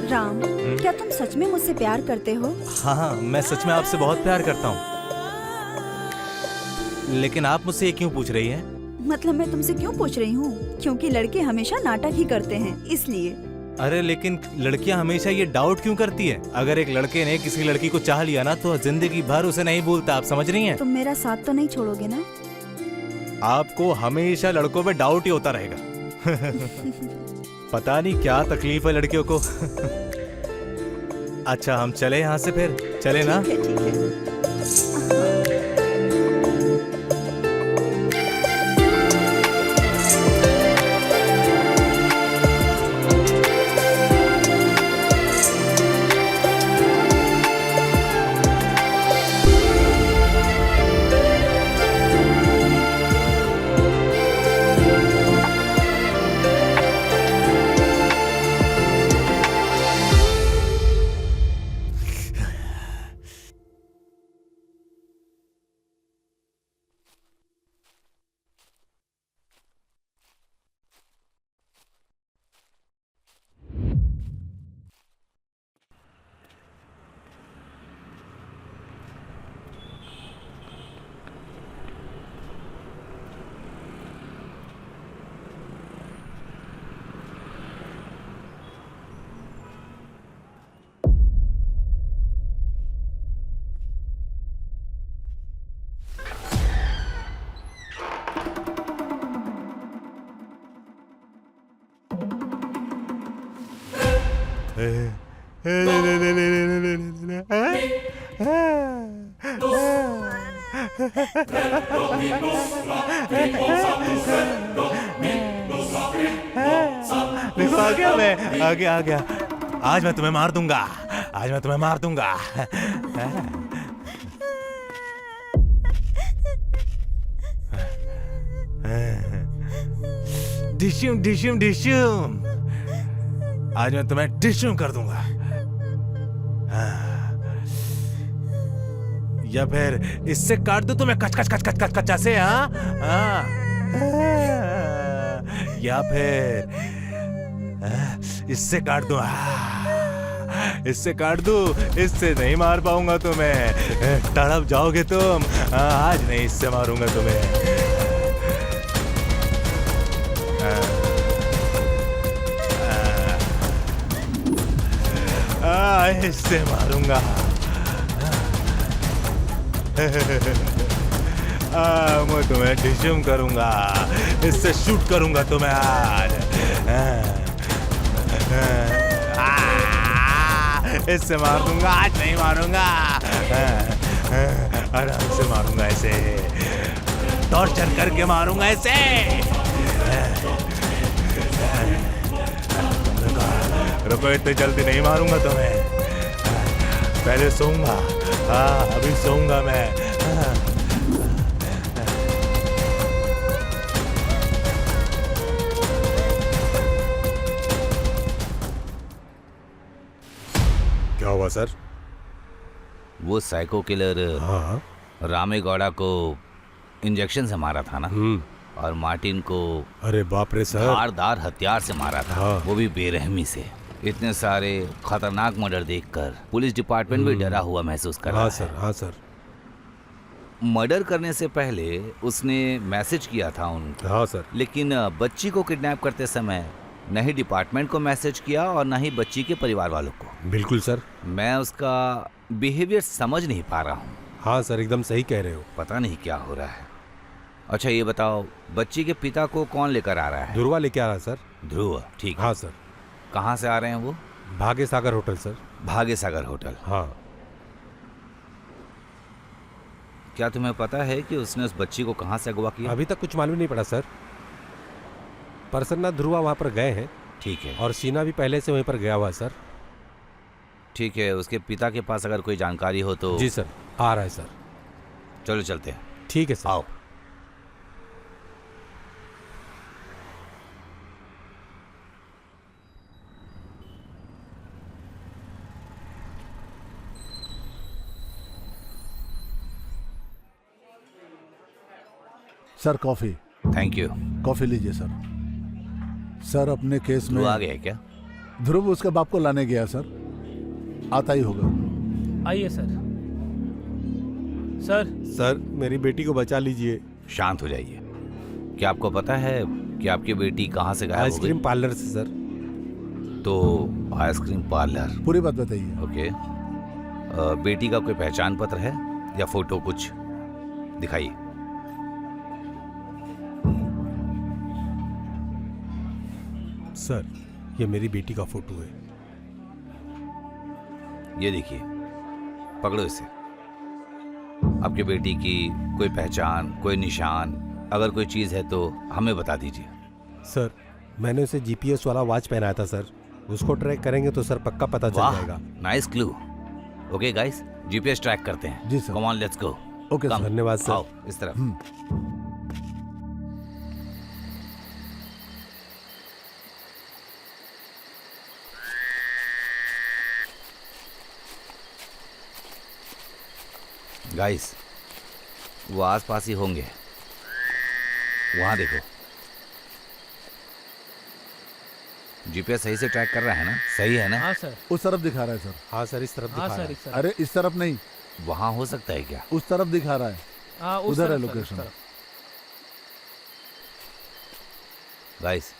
राम, क्या तुम सच में मुझसे प्यार करते हो? हाँ हाँ, मैं सच में आपसे बहुत प्यार करता हूँ। लेकिन आप मुझसे ये क्यों पूछ रही हैं? मतलब मैं तुमसे क्यों पूछ रही हूँ? क्योंकि लड़के हमेशा नाटक ही करते हैं, इसलिए। अरे लेकिन लड़कियां हमेशा ये डाउट क्यों करती है? अगर एक लड़के ने किसी लड़की को चाह लिया ना तो जिंदगी भर उसे नहीं भूलता। आप समझ रही हैं? तुम मेरा साथ तो नहीं छोड़ोगे ना? आपको हमेशा लड़कों पे डाउट ही होता रहेगा। पता नहीं क्या तकलीफ है लड़कियों को। अच्छा हम चले यहाँ से, फिर चले ना? ठीक है, ठीक है। देखो आ गया मैं, आ गया। आज मैं तुम्हें मार दूंगा, आज मैं तुम्हें मार दूंगा। डिश्यूम डिश्यूम डिश्यूम, आज मैं तुम्हें डिश्यूम कर दूंगा। या फिर इससे काट दूं तुम्हें कच कच कच कच कच कच से, हाँ? या फिर इससे काट दूं, इससे काट दूं, इससे नहीं मार पाऊंगा तुम्हें, तड़प जाओगे तुम। आज नहीं, इससे मारूंगा तुम्हें। इससे मारूंगा। मैं तुम्हें डिश्यूम करूंगा, इससे शूट करूंगा तुम्हें आज। इससे मार दूंगा, आज नहीं मारूंगा। आराम से मारूंगा इसे, टॉर्चर करके मारूंगा इसे। रुको, इतनी जल्दी नहीं मारूंगा तुम्हें, पहले सोऊंगा। अभी सोऊंगा मैं। क्या हुआ सर? वो साइको किलर हाँ रामेगौड़ा को इंजेक्शन से मारा था ना, और मार्टिन को अरे बाप रे सर, धारदार हथियार से मारा था। हाँ। वो भी बेरहमी से। इतने सारे खतरनाक मर्डर देखकर पुलिस डिपार्टमेंट भी डरा हुआ महसूस कर रहा हाँ है। सर, हाँ सर। मर्डर करने से पहले उसने मैसेज किया था उनको। हाँ सर। लेकिन बच्ची को किडनैप करते समय न ही डिपार्टमेंट को मैसेज किया और न ही बच्ची के परिवार वालों को। बिल्कुल सर। मैं उसका बिहेवियर समझ नहीं पा रहा हूँ। हाँ सर, एकदम सही कह रहे हो। पता नहीं क्या हो रहा है। अच्छा ये बताओ, बच्ची के पिता को कौन लेकर आ रहा है? ध्रुवा लेके आ रहा है सर। ध्रुव, ठीक। हाँ सर। कहाँ से आ रहे हैं वो? भाग्य सागर होटल सर। भाग्य सागर होटल। हाँ। क्या तुम्हें पता है कि उसने उस बच्ची को कहाँ से अगवा किया? अभी तक कुछ मालूम नहीं पड़ा सर। प्रसन्ना ध्रुवा वहाँ पर गए हैं। ठीक है। और शीना भी पहले से वहीं पर गया हुआ है सर। ठीक है, उसके पिता के पास अगर कोई जानकारी हो तो। जी सर, आ रहा है सर। चलो चलते हैं। ठीक है सर। आओ। Sir coffee. Thank you. Coffee लीजिए सर। सर अपने केस में वो आ गया क्या? ध्रुव उसके बाप को लाने गया सर, आता ही होगा। आइए सर। सर सर मेरी बेटी को बचा लीजिए। शांत हो जाइए। क्या आपको पता है कि आपकी बेटी कहाँ से गायब हो गई? आइसक्रीम पार्लर से सर। तो आइसक्रीम पार्लर। पूरी बात बताइए। ओके। बेटी का कोई पहचान पत्र है या फोटो कुछ दिखाइए। सर ये मेरी बेटी का फोटो है। ये देखिए, पकड़ो इसे। आपकी बेटी की कोई पहचान, कोई निशान, अगर कोई चीज है तो हमें बता दीजिए। सर मैंने उसे जीपीएस वाला वॉच पहनाया था सर, उसको ट्रैक करेंगे तो सर पक्का पता चल जाएगा। Nice clue. Okay guys, GPS track करते हैं। जी sir. Come on, let's go. Okay Come. Sir. धन्यवाद सर। आओ इस तरफ। गाइस, वो आसपास ही होंगे। वहां देखो। जीपीएस सही से ट्रैक कर रहा है ना? सही है ना? हाँ सर। उस तरफ दिखा रहा है सर। हाँ सर, इस तरफ हाँ दिखा सर, रहा इस तरफ। अरे इस तरफ नहीं, वहां हो सकता है क्या? उस तरफ दिखा रहा है। हाँ, उस उधर है तरफ, सर, उस लोकेशन। तरफ। गाइस,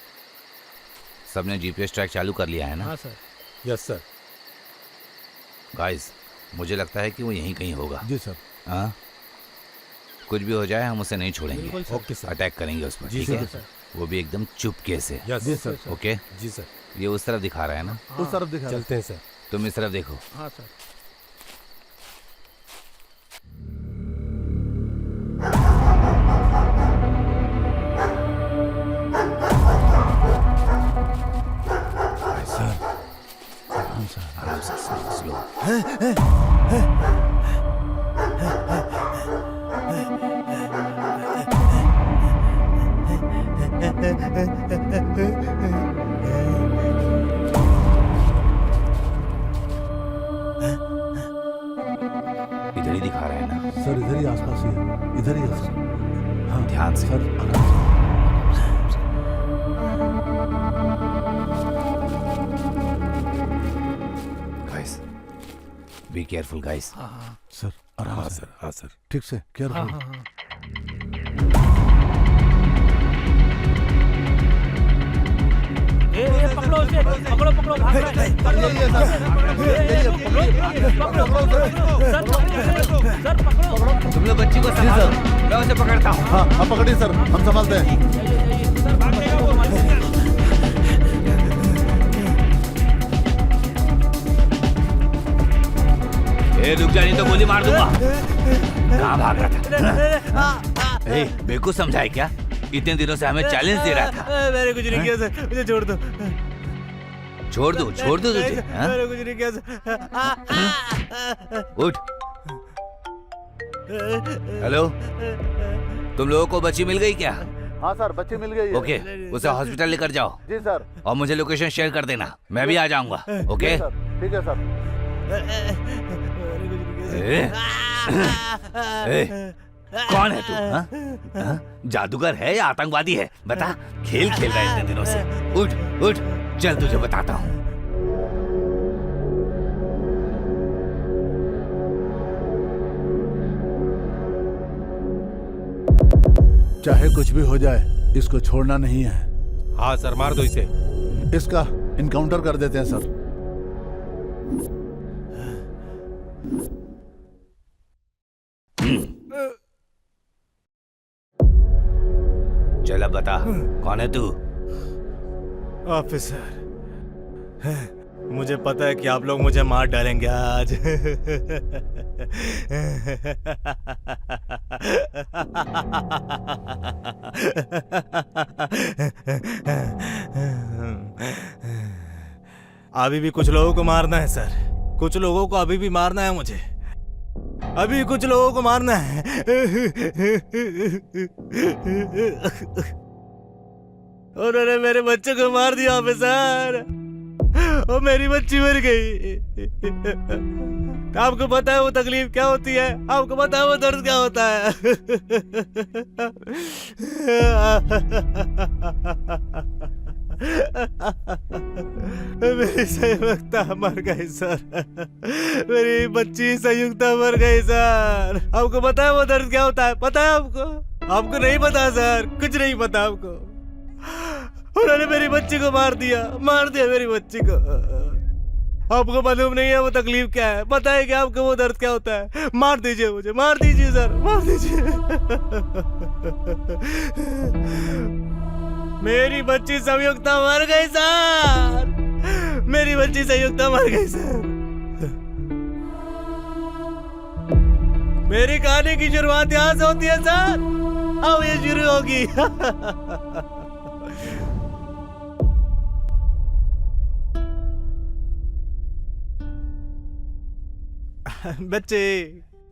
सबने जीपीएस ट्रैक चालू कर लिया है ना? हाँ सर। है। Yes sir. गाइस, मुझे लगता है कि वो यहीं कहीं होगा। जी सर। हाँ, कुछ भी हो जाए हम उसे नहीं छोड़ेंगे। बिल्कुल सर। Okay sir. अटैक करेंगे उस पर। जी ठीक है? सर। वो भी एकदम चुपके से। यस जी सर। Okay, ji sir. ये उस तरफ दिखा रहा है ना? उस तरफ दिखा रहा है। चलते हैं सर। तुम इस तरफ देखो। हाँ सर। सर आराम से। आराम से, स्लो। इधर ही दिखा रहा है ना? सर इधर ही आसपास ही है, इधर ही है सर। हाँ ध्यान से। सर आराम से। Guys, be careful guys. हाँ हाँ सर आराम हाँ से। सर। हाँ सर। ठीक से हाँ केयरफुल। हाँ हाँ। पकड़ो उसे, पकड़ो पकड़ो, भाग रहा है। पकड़ो, सर पकड़ो। तुम लोग बच्ची को संभालो, मैं उसे पकड़ता हूँ। हाँ आप पकड़िए सर, हम संभालते हैं। सर भाग जाएगा वो हमारे। रुक जा, नहीं तो गोली मार दूंगा। कहाँ भाग रहा था? बेवकूफ समझा है क्या? इतने दिनों से हमें चैलेंज दे रहा था। मैंने कुछ नहीं किया सर, मुझे छोड़ दो। छोड़ दो तुझे। हाँ? मैंने कुछ नहीं किया सर। उठ। हेलो, तुम लोगों को बच्ची मिल गई क्या? हाँ सर, बच्ची मिल गई है। ओके, उसे हॉस्पिटल लेकर जाओ जी सर। और मुझे लोकेशन शेयर कर देना, मैं भी आ जाऊंगा। ओके? सर ठीक है सर। कौन है तू? हाँ? हाँ? जादूगर है या आतंकवादी है? बता। खेल खेल रहा है इतने दिनों से। उठ उठ, चल तुझे बताता हूँ। चाहे कुछ भी हो जाए, इसको छोड़ना नहीं है। हाँ सर, मार दो इसे। इसका इनकाउंटर कर देते हैं सर। चल अब बता, कौन है तू? ऑफिसर, मुझे पता है कि आप लोग मुझे मार डालेंगे आज। अभी भी कुछ लोगों को मारना है सर, कुछ लोगों को अभी भी मारना है मुझे, अभी कुछ लोगों को मारना है। उन्होंने मेरे बच्चे को मार दिया ऑफिसर, और मेरी बच्ची मर गई। आपको पता है वो तकलीफ क्या होती है? आपको पता है वो दर्द क्या होता है? मेरी संयुक्ता मर गई सर, मेरी बच्ची संयुक्ता मर गई सर। आपको पता है वो दर्द क्या होता है? पता है आपको? आपको नहीं पता सर, कुछ नहीं पता आपको। उन्होंने मेरी बच्ची को मार दिया मेरी बच्ची को। आपको मालूम नहीं है वो तकलीफ क्या है? पता है क्या आपको वो दर्द क्या होता है? मार दीजिए मुझे, मार दीजिए सर, मार दीजिए। मेरी बच्ची संयुक्ता मर गई सर, मेरी बच्ची संयुक्ता मर गई सर। मेरी कहानी की शुरुआत यहाँ से होती है सर, अब ये शुरू होगी। बच्चे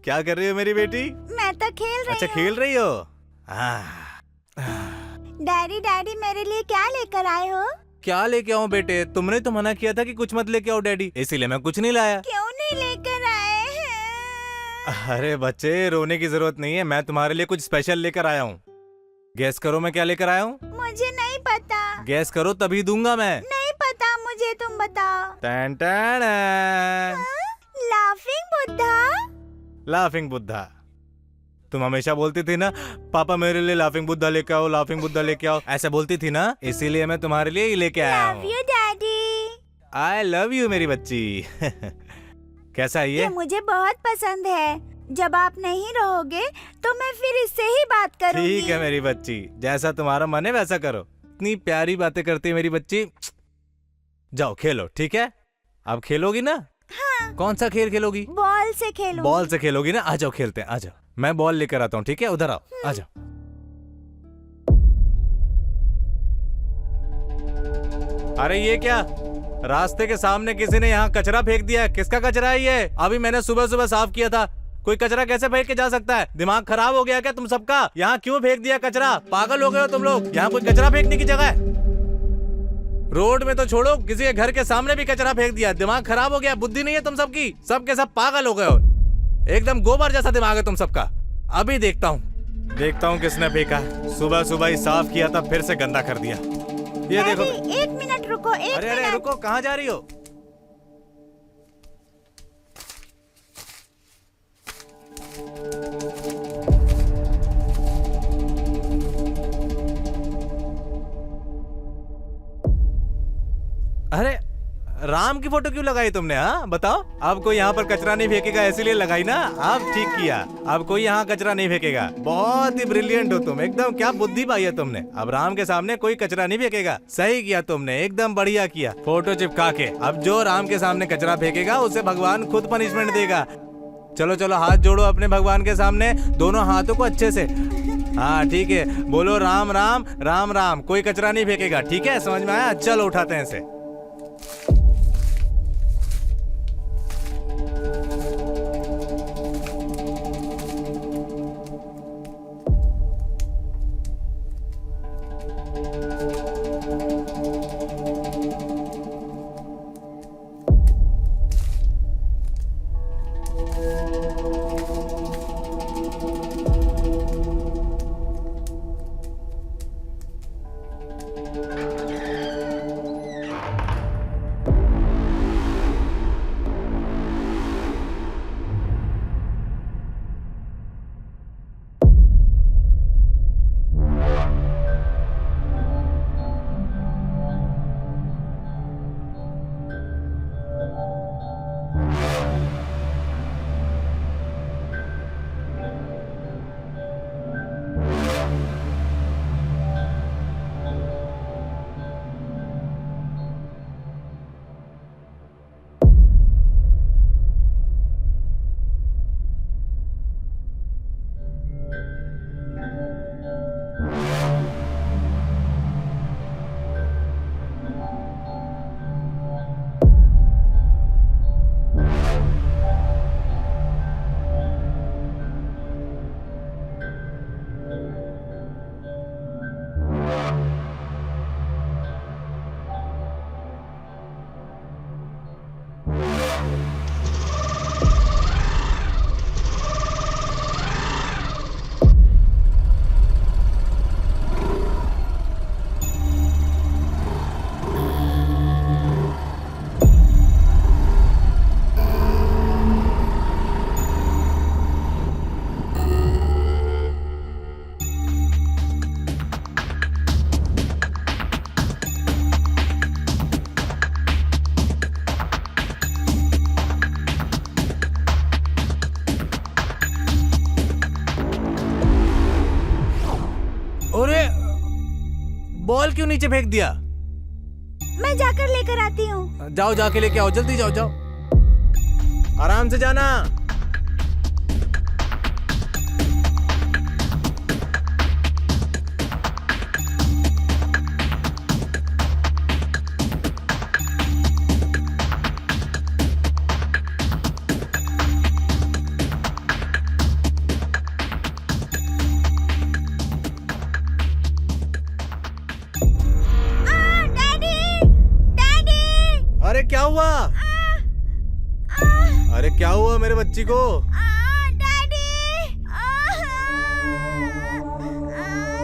क्या कर रही हो मेरी बेटी? मैं तो खेल रही हूँ। अच्छा खेल रही हो? डैडी डैडी मेरे लिए क्या लेकर आए हो? क्या लेके आऊं बेटे? तुमने तो मना किया था कि कुछ मत लेके आओ डैडी, इसीलिए मैं कुछ नहीं लाया। क्यों नहीं लेकर आए हैं? अरे बच्चे रोने की जरूरत नहीं है, मैं तुम्हारे लिए कुछ स्पेशल लेकर आया हूँ। गैस करो मैं क्या लेकर आया हूँ? मुझे नहीं पता। गैस करो तभी दूंगा मैं। नहीं पता मुझे, तुम बताओ। टन टन। लाफिंग बुद्धा। लाफिंग बुद्धा, तुम हमेशा बोलती थी ना पापा मेरे लिए लाफिंग बुद्धा लेके आओ, लाफिंग बुद्धा लेके आओ, ऐसा बोलती थी ना, इसीलिए मैं तुम्हारे लिए ही लेके आया हूँ। Love you daddy. I love you मेरी बच्ची। कैसा है ये? मुझे बहुत पसंद है। जब आप नहीं रहोगे तो मैं फिर इससे ही बात करूंगी। ठीक है मेरी बच्ची, जैसा तुम्हारा मन है वैसा करो। इतनी प्यारी बातें करती है मेरी बच्ची। जाओ खेलो, ठीक है? अब खेलोगी ना? हाँ। कौन सा खेल खेलोगी? बॉल से खेलूंगी। बॉल से खेलोगी ना? आ जाओ खेलते हैं, आ जाओ। मैं बॉल लेकर आता हूँ, ठीक है? उधर आओ, आ जाओ। अरे ये क्या, रास्ते के सामने किसी ने यहाँ कचरा फेंक दिया है। किसका कचरा है ये? अभी मैंने सुबह सुबह साफ किया था। कोई कचरा कैसे फेंक के जा सकता है? दिमाग खराब हो गया क्या तुम सबका? यहाँ क्यों फेंक दिया कचरा? पागल हो गए हो तुम लोग? यहाँ कोई कचरा फेंकने की जगह है? रोड में तो छोड़ो, किसी के घर के सामने भी कचरा फेंक दिया। दिमाग खराब हो गया, बुद्धि नहीं है तुम सबकी। सबके सब पागल हो गए हो, एकदम गोबर जैसा दिमाग है तुम सबका। अभी देखता हूँ किसने फेंका। सुबह सुबह ही साफ किया था, फिर से गंदा कर दिया। ये देखो। एक मिनट रुको, एक अरे मिनट। अरे रुको, कहाँ जा रही हो? अरे राम की फोटो क्यों लगाई तुमने? हाँ बताओ। अब कोई यहाँ पर कचरा नहीं फेंकेगा इसीलिए लगाई ना? अब ठीक किया, अब कोई यहाँ कचरा नहीं फेंकेगा। बहुत ही ब्रिलियंट हो तुम, एकदम क्या बुद्धि पाई है तुमने। अब राम के सामने कोई कचरा नहीं फेंकेगा। सही किया तुमने, एकदम बढ़िया किया। फोटो चिपका के अब जो राम के सामने कचरा फेंकेगा उसे भगवान खुद पनिशमेंट देगा। चलो चलो हाथ जोड़ो अपने भगवान के सामने, दोनों हाथों को अच्छे से। हाँ ठीक है, बोलो राम राम राम राम। कोई कचरा नहीं फेंकेगा, ठीक है? समझ में आया? चलो उठाते हैं इसे। बॉल क्यों नीचे फेंक दिया? मैं जाकर लेकर आती हूँ। जाओ, जाके लेके आओ, जल्दी जाओ जाओ, आराम से जाना। अरे क्या हुआ? अरे क्या हुआ मेरे बच्ची को?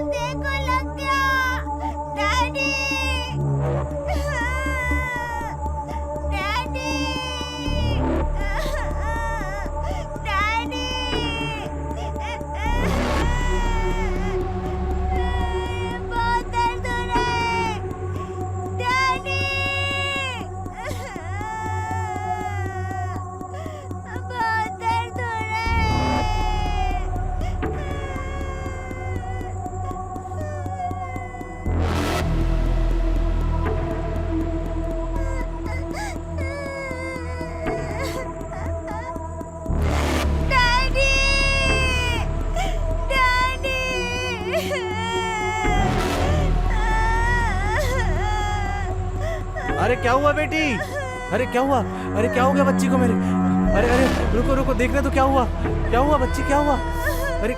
देखो लग गया डैडी। डैडी डैडी बहुत दर्द हो रहा है डैडी। बहुत दर्द हो रहा है डैडी। अरे क्या हुआ बेटी? अरे क्या हुआ? अरे क्या हो गया बच्ची को मेरे? अरे अरे रुको रुको, देख रहे तो क्या हुआ? क्या हुआ बच्ची, क्या हुआ? अरे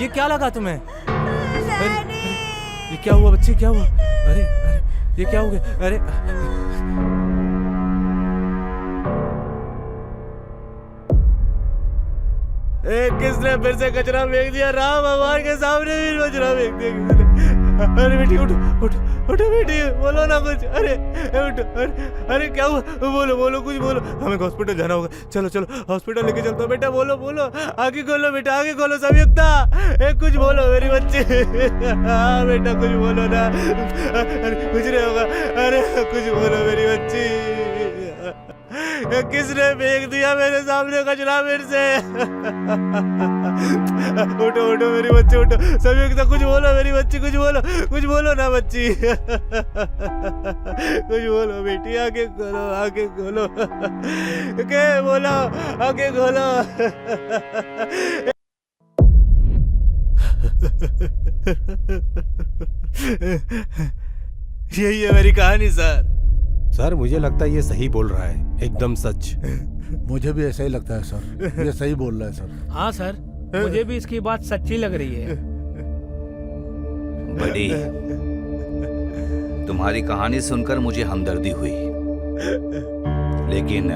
ये क्या लगा तुम्हें? अरे ये क्या हुआ बच्ची, क्या हुआ? अरे अरे ये क्या हो गया? अरे किसने फिर से कचरा फेंक दिया? राम भगवान के सामने भी कचरा फेंक दिया किसने। अरे बेटी उठो उठो उठो बेटी, बोलो ना कुछ। अरे उठो, अरे क्या हुआ? बोलो बोलो, कुछ बोलो, हमें हॉस्पिटल जाना होगा। चलो चलो हॉस्पिटल लेके चलता हूँ। बेटा बोलो बोलो, आगे खोलो बेटा, आगे खोलो संयुक्ता, कुछ बोलो मेरी बच्ची। हाँ बेटा कुछ बोलो ना। अरे कुछ नहीं होगा, अरे कुछ बोलो मेरी बच्ची। किसने फेंक दिया मेरे सामने कचरा फिर से? उठो उठो मेरी बच्ची उठो, संयुक्ता कुछ बोलो मेरी बच्ची, कुछ बोलो ना बच्ची। कुछ बोलो बेटी, आगे खोलो, आगे खोलो, के बोलो, आगे खोलो। यही है मेरी कहानी सर। सर मुझे लगता है ये सही बोल रहा है, एकदम सच। मुझे भी ऐसा ही लगता है सर, ये सही बोल रहा है सर। हाँ सर, मुझे भी इसकी बात सच्ची लग रही है। बड़ी, तुम्हारी कहानी सुनकर मुझे हमदर्दी हुई, लेकिन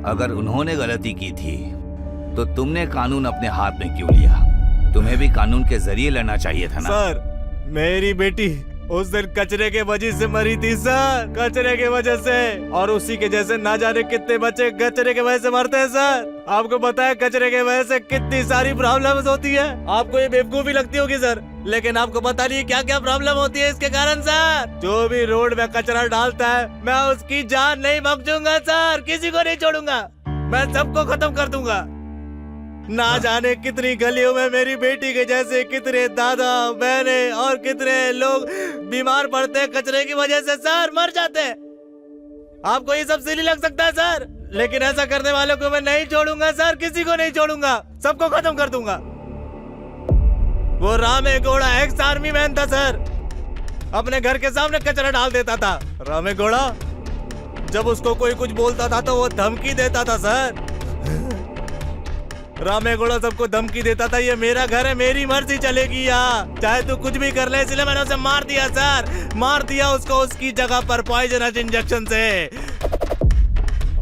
अगर उन्होंने गलती की थी तो तुमने कानून अपने हाथ में क्यों लिया? तुम्हें भी कानून के जरिए लड़ना चाहिए था ना। सर मेरी बेटी उस दिन कचरे के वजह से मरी थी सर, कचरे के वजह से, और उसी के जैसे ना जाने कितने बच्चे कचरे के वजह से मरते हैं सर। आपको पता है कचरे के वजह से कितनी सारी प्रॉब्लम्स होती है। आपको ये बेवकूफी लगती होगी सर, लेकिन आपको पता नहीं क्या क्या प्रॉब्लम होती है इसके कारण सर। जो भी रोड में कचरा डालता है मैं उसकी जान नहीं बख्शूंगा सर, किसी को नहीं छोड़ूंगा, मैं सबको खत्म कर दूंगा। ना जाने कितनी गलियों में मेरी बेटी के जैसे कितने दादा बहने और कितने लोग बीमार पड़ते हैं कचरे की वजह से सर, मर जाते हैं। आपको ये सब सिली लग सकता है सर, लेकिन ऐसा करने वालों को मैं नहीं छोड़ूंगा सर, किसी को नहीं छोड़ूंगा, सबको खत्म कर दूंगा। वो रामेगौड़ा एक्स आर्मी मैन था सर, अपने घर के सामने कचरा डाल देता था। रामेगौड़ा जब उसको कोई कुछ बोलता था तो वो धमकी देता था सर। रामेगौड़ा सबको धमकी देता था, ये मेरा घर है, मेरी मर्जी चलेगी यहाँ, चाहे तू कुछ भी कर ले। इसलिए मैंने उसे मार दिया सर, मार दिया उसको उसकी जगह पर पॉइजनस इंजेक्शन से।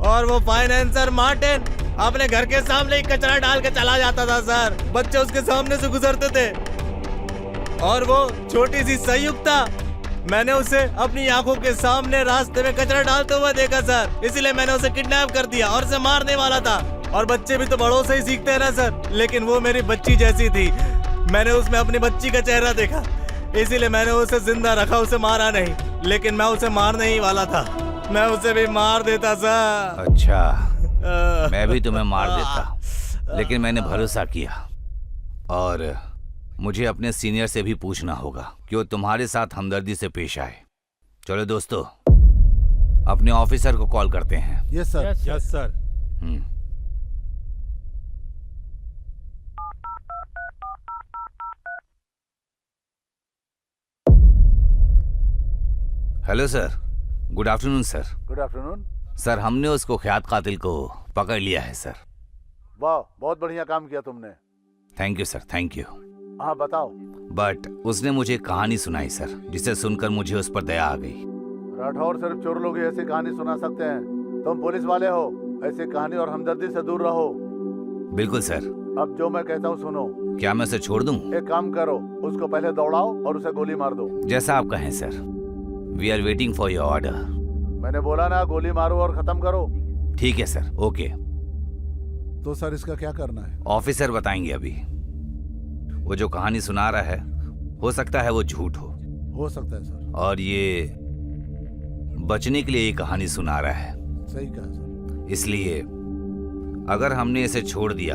और वो फाइनेंसर मार्टिन अपने घर के सामने ही कचरा डाल के चला जाता था सर, बच्चे उसके सामने से गुजरते थे। और वो छोटी सी संयुक्ता, मैंने उसे अपनी आंखों के सामने रास्ते में कचरा डालते हुए देखा सर, इसीलिए मैंने उसे किडनैप कर दिया और उसे मारने वाला था। और बच्चे भी तो बड़ों से ही सीखते हैं ना सर, लेकिन वो मेरी बच्ची जैसी थी, मैंने उसमें अपनी बच्ची का चेहरा देखा, इसीलिए मैंने उसे जिंदा रखा, उसे मारा नहीं। लेकिन मैं उसे मारने ही वाला था, मैं उसे भी मार देता सर। अच्छा, मैं भी तुम्हें मार देता, लेकिन मैंने भरोसा किया और मुझे अपने सीनियर से भी पूछना होगा कि वो तुम्हारे साथ हमदर्दी से पेश आए। चलो दोस्तों, अपने ऑफिसर को कॉल करते हैं। Yes sir. Yes sir. Hello sir, good afternoon sir. Good afternoon. Sir, हमने उस कुख्यात कातिल को पकड़ लिया है सर। वाह, बहुत बढ़िया काम किया तुमने। Thank you sir, thank you. हाँ बताओ। बट उसने मुझे एक कहानी सुनाई सर, जिसे सुनकर मुझे उस पर दया आ गई। राठौर सिर्फ चोर लोग ही ऐसी कहानी सुना सकते हैं। तुम पुलिस वाले हो, ऐसी कहानी और हमदर्दी से दूर रहो। बिल्कुल सर। अब जो मैं कहता हूँ सुनो। क्या मैं उसे छोड़ दूं? एक काम करो, उसको पहले दौड़ाओ और उसे गोली मार दो। जैसा आप कहें sir. We are waiting for your order. मैंने बोला ना, गोली मारो और खत्म करो। ठीक है सर, ओके। तो सर इसका क्या करना है? ऑफिसर बताएंगे अभी। वो जो कहानी सुना रहा है, हो सकता है वो झूठ हो सकता है सर। और ये बचने के लिए ये कहानी सुना रहा है। सही कहा सर। इसलिए अगर हमने इसे छोड़ दिया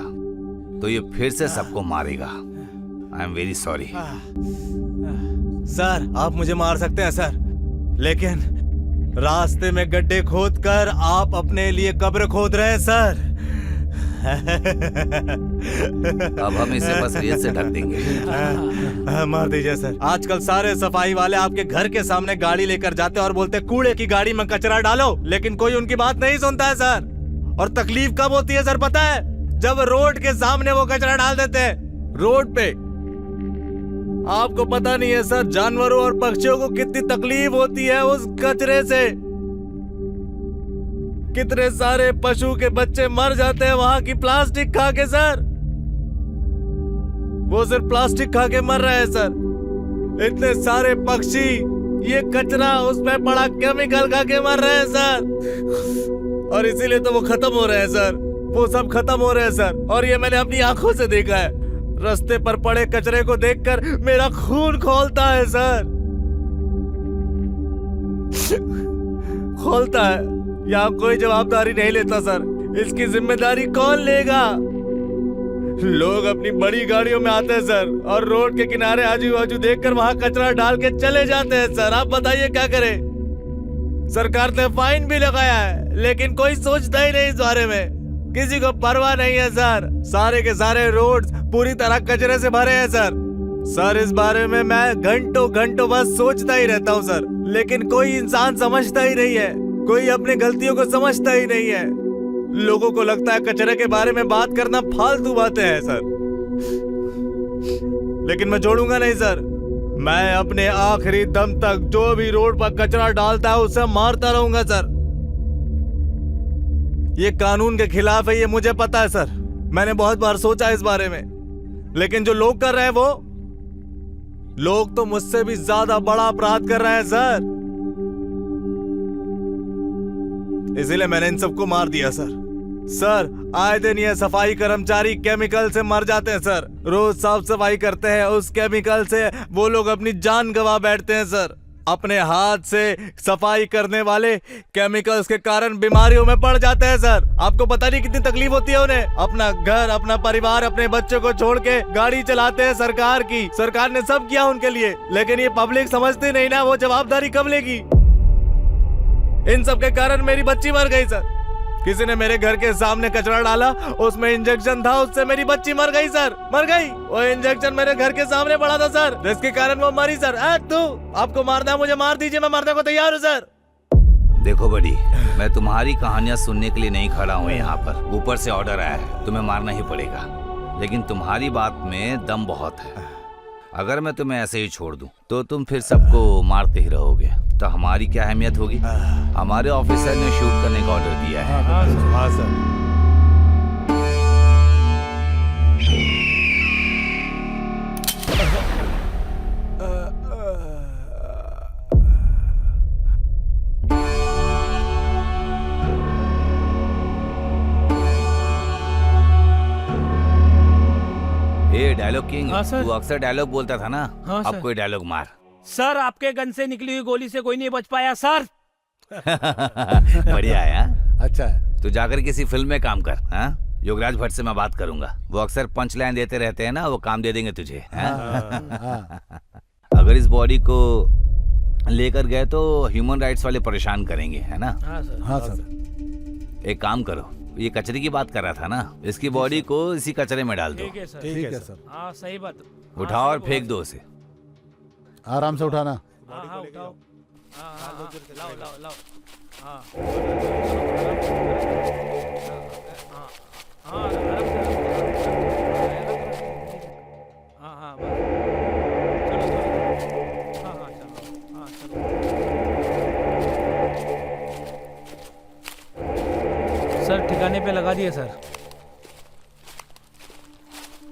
तो ये फिर से सबको मारेगा। I am very sorry. Sir, आप मुझे मार सकते हैं सर, लेकिन रास्ते में गड्ढे खोदकर आप अपने लिए कब्र खोद रहे हैं सर। अब हम इसे बस रेत से ढक देंगे। मार दीजिए सर। आजकल सारे सफाई वाले आपके घर के सामने गाड़ी लेकर जाते हैं और बोलते हैं कूड़े की गाड़ी में कचरा डालो, लेकिन कोई उनकी बात नहीं सुनता है सर। और तकलीफ कब होती है सर पता है? जब रोड के सामने वो कचरा डाल देते हैं, रोड पे। आपको पता नहीं है सर, जानवरों और पक्षियों को कितनी तकलीफ होती है उस कचरे से। कितने सारे पशु के बच्चे मर जाते हैं वहां की प्लास्टिक खा के सर। वो सिर्फ प्लास्टिक खा के मर रहे हैं सर। इतने सारे पक्षी ये कचरा उसमें पड़ा केमिकल खा के मर रहे हैं सर। और इसीलिए तो वो खत्म हो रहे हैं सर। वो सब खत्म हो रहे हैं सर। और ये मैंने अपनी आंखों से देखा है। रास्ते पर पड़े कचरे को देखकर मेरा खून खौलता है सर। खौलता है। यहाँ कोई जवाबदारी नहीं लेता सर। इसकी जिम्मेदारी कौन लेगा? लोग अपनी बड़ी गाड़ियों में आते हैं सर और रोड के किनारे आजू बाजू देखकर वहां कचरा डाल के चले जाते हैं सर। आप बताइए क्या करें? सरकार ने फाइन भी लगाया है, लेकिन कोई सोचता ही नहीं इस बारे में। किसी को परवाह नहीं है सर। सारे के सारे रोड पूरी तरह कचरे से भरे हैं सर। सर, इस बारे में मैं घंटों घंटों बस सोचता ही रहता हूँ सर, लेकिन कोई इंसान समझता ही नहीं है। कोई अपनी गलतियों को समझता ही नहीं है। लोगों को लगता है कचरे के बारे में बात करना फालतू बातें हैं सर। लेकिन मैं जोड़ूंगा नहीं सर। मैं अपने आखिरी दम तक जो भी रोड पर कचरा डालता है उसे मारता रहूंगा सर। ये कानून के खिलाफ है, ये मुझे पता है सर। मैंने बहुत बार सोचा इस बारे में, लेकिन जो लोग कर रहे हैं वो लोग तो मुझसे भी ज्यादा बड़ा अपराध कर रहे हैं सर। इसीलिए मैंने इन सबको मार दिया सर। सर, आए दिन ये सफाई कर्मचारी केमिकल से मर जाते हैं सर। रोज साफ सफाई करते हैं, उस केमिकल से वो लोग अपनी जान गंवा बैठते हैं सर। अपने हाथ से सफाई करने वाले केमिकल्स के कारण बीमारियों में पड़ जाते हैं सर। आपको पता नहीं कितनी तकलीफ होती है उन्हें। अपना घर, अपना परिवार, अपने बच्चों को छोड़ के गाड़ी चलाते हैं सरकार की। सरकार ने सब किया उनके लिए, लेकिन ये पब्लिक समझती नहीं ना, वो जवाबदारी कब लेगी। इन सब के कारण मेरी बच्ची मर गई सर। किसी ने मेरे घर के सामने कचरा डाला, उसमें इंजेक्शन था, उससे मेरी बच्ची मर गई सर। मर गई। वो इंजेक्शन मेरे घर के सामने पड़ा था सर, जिसके कारण वो मरी सर। तू आपको मारना है, मुझे मार दीजिए, मैं मरने को तैयार हूँ सर। देखो बड़ी, मैं तुम्हारी कहानियां सुनने के लिए नहीं खड़ा हूँ यहाँ पर। ऊपर से ऑर्डर आया है, तुम्हें मारना ही पड़ेगा। लेकिन तुम्हारी बात में दम बहुत है। अगर मैं तुम्हें ऐसे ही छोड़ दूं तो तुम फिर सबको मारते ही रहोगे, तो हमारी क्या अहमियत होगी? हमारे ऑफिसर ने शूट करने का ऑर्डर दिया है। हाँ सर। डायलॉग किंग, हाँ सर। तू अक्सर डायलॉग बोलता था ना। हाँ अब सर। कोई डायलॉग मार। सर, आपके गन से निकली हुई गोली से कोई नहीं बच पाया सर। बढ़िया है। अच्छा है। तू जाकर किसी फिल्म में काम कर। हाँ? योगराज भट्ट से मैं बात करूंगा, वो अक्सर पंच लाइन देते रहते हैं ना, वो काम दे देंगे तुझे। अगर इस बॉडी को लेकर गए तो ह्यूमन राइट्स वाले परेशान करेंगे, है ना? हाँ सर। हाँ सर। एक काम करो, ये कचरे की बात कर रहा था ना, इसकी बॉडी को इसी कचरे में डाल दो। ठीक है सर। ठीक है सर। हाँ सही बात। उठाओ और फेंक दो उसे। आराम से उठाना। हाँ हाँ उठाओ। हाँ हाँ हाँ, लाओ लाओ लाओ। हाँ हाँ आराम से। हाँ हाँ बस। चलो चलो। हाँ हाँ चलो। हाँ चलो। सर ठिकाने पे लगा दिए सर।